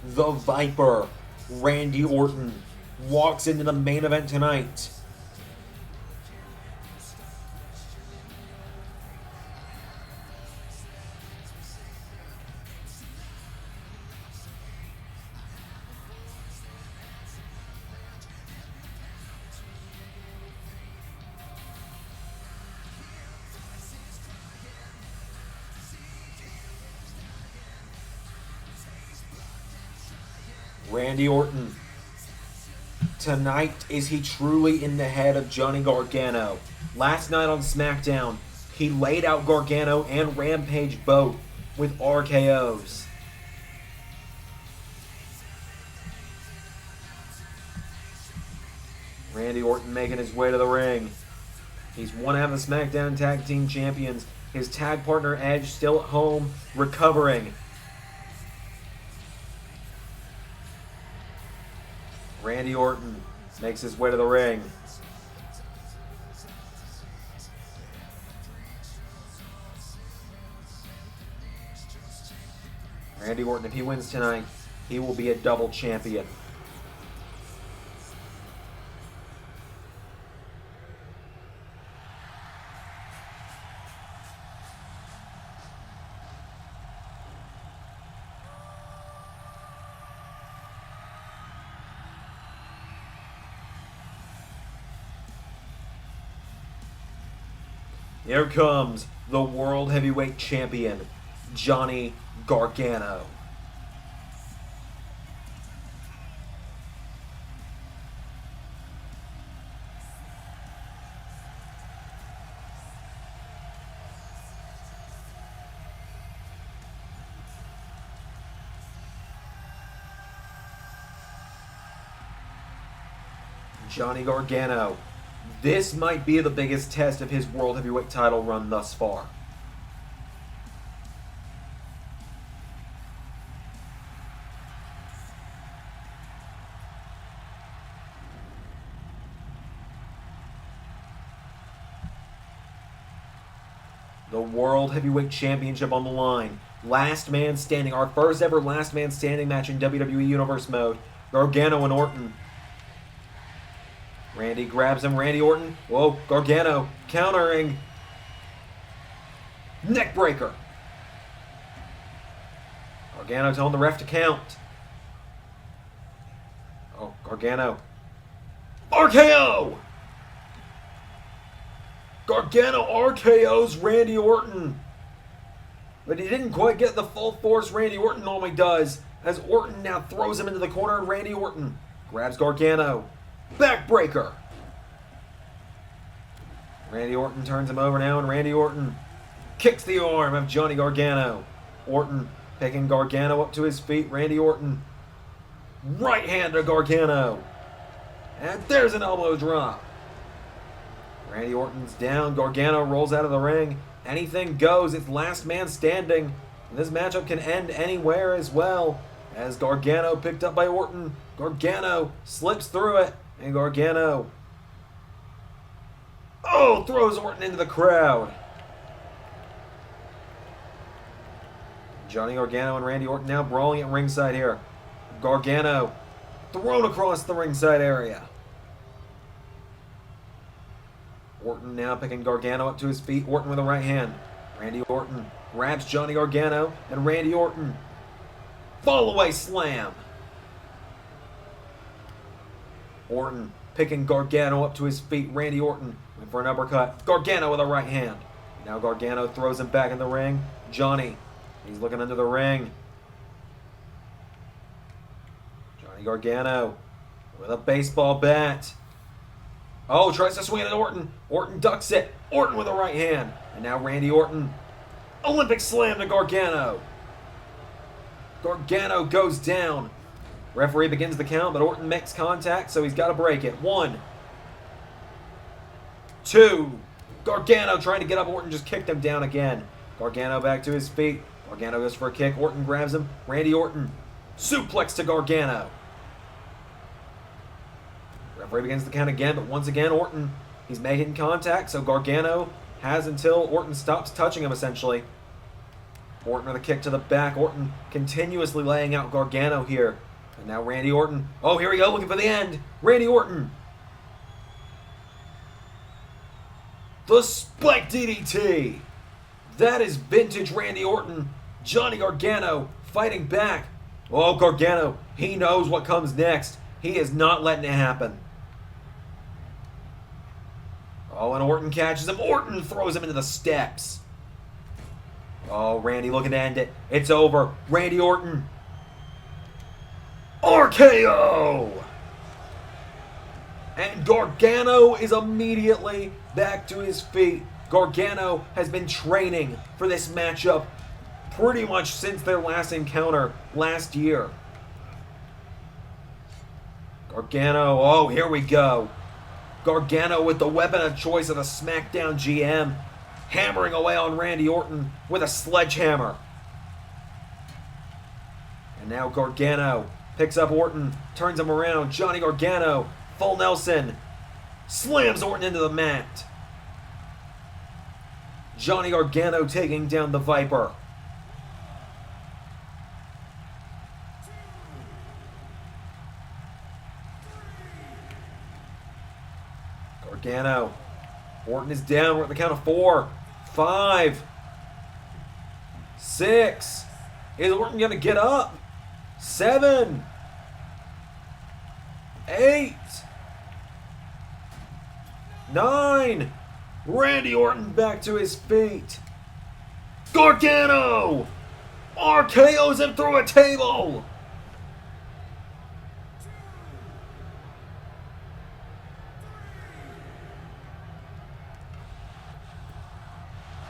The Viper, Randy Orton, walks into the main event tonight. Randy Orton. Tonight, is he truly in the head of Johnny Gargano? Last night on Smackdown, he laid out Gargano and Rampage both with RKOs. Randy Orton making his way to the ring. He's one half of the SmackDown Tag Team Champions. His tag partner Edge still at home, recovering. Randy Orton makes his way to the ring. Randy Orton, if he wins tonight, he will be a double champion. Here comes the World Heavyweight Champion, Johnny Gargano. Johnny Gargano. This might be the biggest test of his World Heavyweight title run thus far. The World Heavyweight Championship on the line. Last man standing. Our first ever last man standing match in WWE Universe mode. Gargano and Orton. Randy grabs him. Randy Orton. Whoa, Gargano countering. Neckbreaker. Gargano telling the ref to count. Oh, Gargano. RKO! Gargano RKO's Randy Orton. But he didn't quite get the full force Randy Orton normally does, as Orton now throws him into the corner and Randy Orton grabs Gargano. Backbreaker. Randy Orton turns him over now, and Randy Orton kicks the arm of Johnny Gargano. Orton picking Gargano up to his feet. Randy Orton right hand to Gargano. And there's an elbow drop. Randy Orton's down. Gargano rolls out of the ring. Anything goes. It's last man standing. And this matchup can end anywhere as well. As Gargano picked up by Orton. Gargano slips through it. And Gargano, throws Orton into the crowd. Johnny Gargano and Randy Orton now brawling at ringside here. Gargano thrown across the ringside area. Orton now picking Gargano up to his feet. Orton with a right hand. Randy Orton grabs Johnny Gargano, and Randy Orton fall away slam. Orton picking Gargano up to his feet. Randy Orton went for an uppercut. Gargano with a right hand. Now Gargano throws him back in the ring. Johnny, he's looking under the ring. Johnny Gargano with a baseball bat. Oh, tries to swing it at Orton. Orton ducks it. Orton with a right hand. And now Randy Orton. Olympic slam to Gargano. Gargano goes down. Referee begins the count, but Orton makes contact, so he's got to break it. 1, 2. Gargano trying to get up. Orton just kicked him down again. Gargano back to his feet. Gargano goes for a kick. Orton grabs him. Randy Orton suplex to Gargano. Referee begins the count again, but once again, Orton, he's making contact, so Gargano has until Orton stops touching him, essentially. Orton with a kick to the back. Orton continuously laying out Gargano here. And now Randy Orton. Oh, here we go, looking for the end. Randy Orton. The Spike DDT. That is vintage Randy Orton. Johnny Gargano fighting back. Oh, Gargano, he knows what comes next. He is not letting it happen. Oh, and Orton catches him. Orton throws him into the steps. Oh, Randy looking to end it. It's over. Randy Orton. RKO! And Gargano is immediately back to his feet. Gargano has been training for this matchup pretty much since their last encounter last year. Gargano, oh, here we go. Gargano with the weapon of choice of the Smackdown GM, hammering away on Randy Orton with a sledgehammer. And now Gargano picks up Orton, turns him around. Johnny Gargano, full Nelson, slams Orton into the mat. Johnny Gargano taking down the Viper. Gargano. Orton is down. We're at the count of 4, 5, 6. Is Orton going to get up? 7, 8, 9. Randy Orton back to his feet. Gargano RKO's him through a table.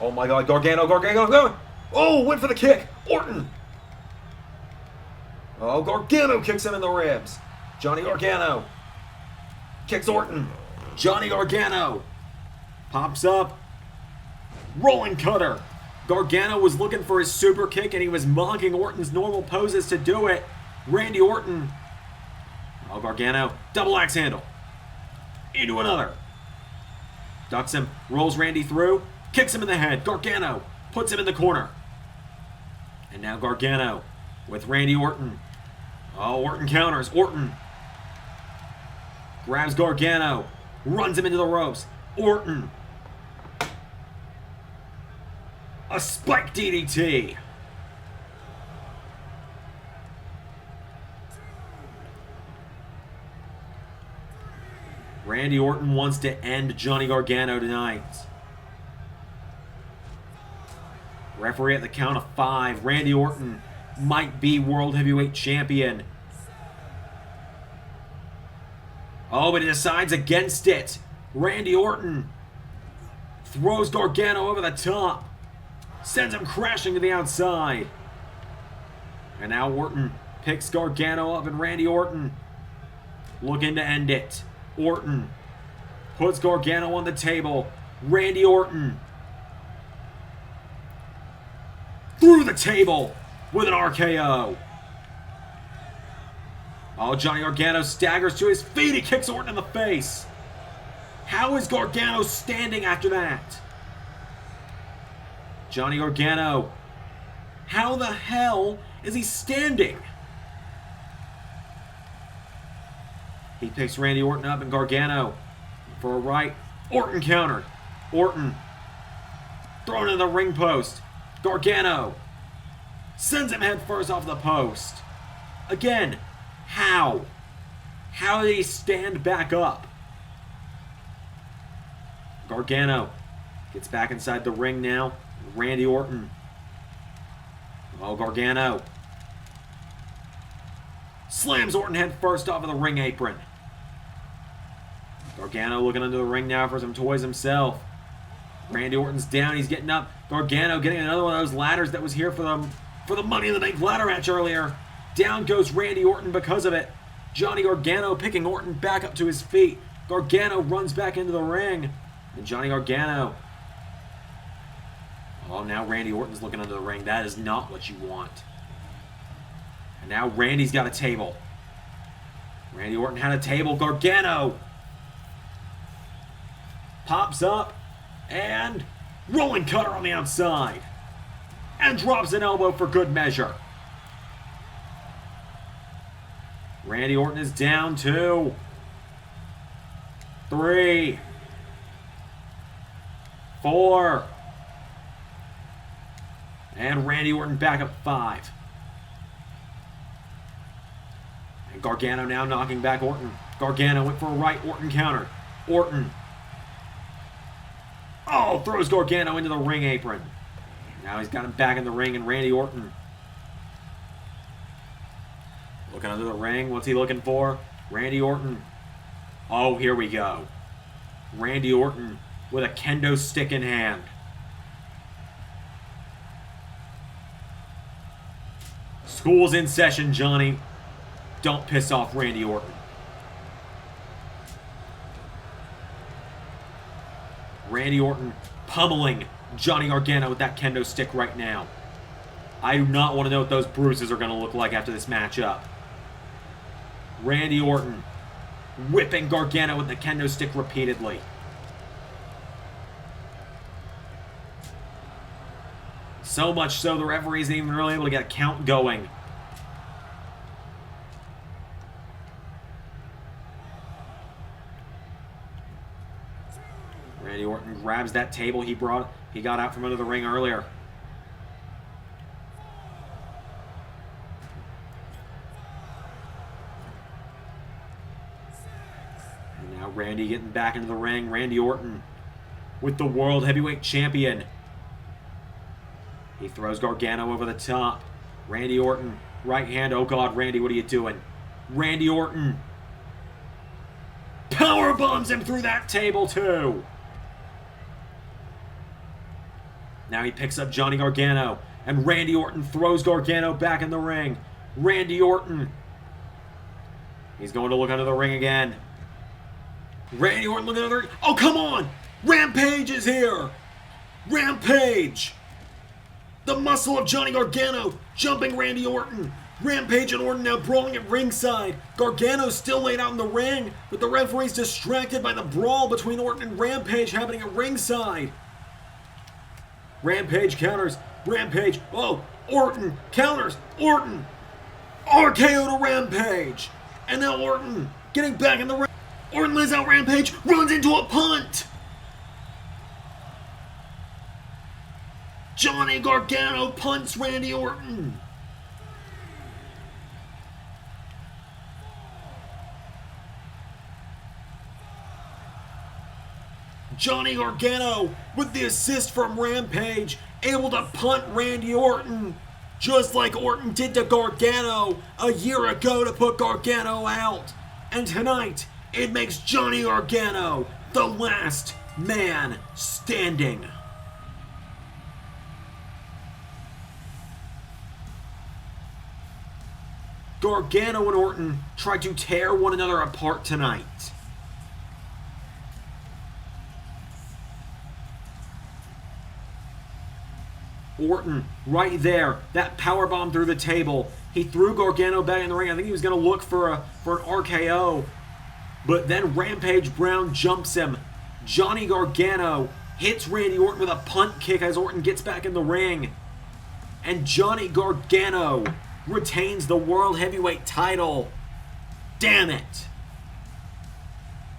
Oh my God, Gargano. Oh, went for the kick. Orton. Oh, Gargano kicks him in the ribs. Johnny Gargano kicks Orton. Johnny Gargano pops up. Rolling cutter. Gargano was looking for his super kick and he was mocking Orton's normal poses to do it. Randy Orton. Oh, Gargano. Double axe handle. Into another. Ducks him. Rolls Randy through. Kicks him in the head. Gargano puts him in the corner. And now Gargano with Randy Orton. Oh, Orton counters. Orton grabs Gargano. Runs him into the ropes. Orton. A spike DDT. Randy Orton wants to end Johnny Gargano tonight. Referee at the count of 5. Randy Orton might be World Heavyweight Champion. Oh, but he decides against it. Randy Orton throws Gargano over the top. Sends him crashing to the outside. And now Orton picks Gargano up and Randy Orton looking to end it. Orton puts Gargano on the table. Randy Orton through the table with an RKO. Oh, Johnny Gargano staggers to his feet. He kicks Orton in the face. How is Gargano standing after that? Johnny Gargano. How the hell is he standing? He picks Randy Orton up and Gargano for a right. Orton countered. Orton thrown in the ring post. Gargano sends him head first off the post. Again, how? How did he stand back up? Gargano gets back inside the ring now. Randy Orton. Oh, Gargano slams Orton head first off of the ring apron. Gargano looking under the ring now for some toys himself. Randy Orton's down. He's getting up. Gargano getting another one of those ladders that was here for the Money in the Bank ladder match earlier. Down goes Randy Orton because of it. Johnny Gargano picking Orton back up to his feet. Gargano runs back into the ring. And Johnny Gargano. Oh, now Randy Orton's looking under the ring. That is not what you want. And now Randy's got a table. Randy Orton had a table. Gargano pops up and rolling cutter on the outside. And drops an elbow for good measure. Randy Orton is down 2, 3, 4. And Randy Orton back up 5. And Gargano now knocking back Orton. Gargano went for a right. Orton countered. Orton. Oh, throws Gargano into the ring apron. Now he's got him back in the ring, and Randy Orton looking under the ring. What's he looking for? Randy Orton. Oh, here we go. Randy Orton with a kendo stick in hand. School's in session, Johnny. Don't piss off Randy Orton. Randy Orton pummeling Johnny Gargano with that kendo stick right now. I do not want to know what those bruises are going to look like after this matchup. Randy Orton whipping Gargano with the kendo stick repeatedly. So much so the referee isn't even really able to get a count going. Randy Orton grabs that table he got out from under the ring earlier. And now Randy getting back into the ring. Randy Orton with the World Heavyweight Champion. He throws Gargano over the top. Randy Orton, right hand. Oh God, Randy, what are you doing? Randy Orton power bombs him through that table too. Now he picks up Johnny Gargano, and Randy Orton throws Gargano back in the ring. Randy Orton. He's going to look under the ring again. Randy Orton looking under the ring. Oh, come on! Rampage is here! Rampage! The muscle of Johnny Gargano jumping Randy Orton. Rampage and Orton now brawling at ringside. Gargano still laid out in the ring, but the referee's distracted by the brawl between Orton and Rampage happening at ringside. Rampage counters. Rampage. Oh, Orton counters. Orton. RKO to Rampage. And now Orton getting back in the ring. Orton lays out Rampage, runs into a punt. Johnny Gargano punts Randy Orton. Johnny Gargano with the assist from Rampage, able to punt Randy Orton, just like Orton did to Gargano a year ago to put Gargano out. And tonight, it makes Johnny Gargano the last man standing. Gargano and Orton try to tear one another apart tonight. Orton, right there, that powerbomb through the table. He threw Gargano back in the ring. I think he was going to look for an RKO. But then Rampage Brown jumps him. Johnny Gargano hits Randy Orton with a punt kick as Orton gets back in the ring. And Johnny Gargano retains the World Heavyweight title. Damn it.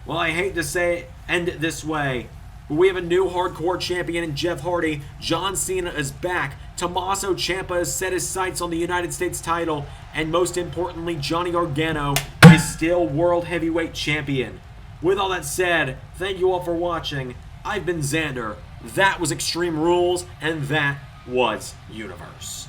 Well, I hate to end it this way, but we have a new hardcore champion in Jeff Hardy. John Cena is back. Tommaso Ciampa has set his sights on the United States title. And most importantly, Johnny Gargano is still World Heavyweight Champion. With all that said, thank you all for watching. I've been Xander. That was Extreme Rules, and that was Universe.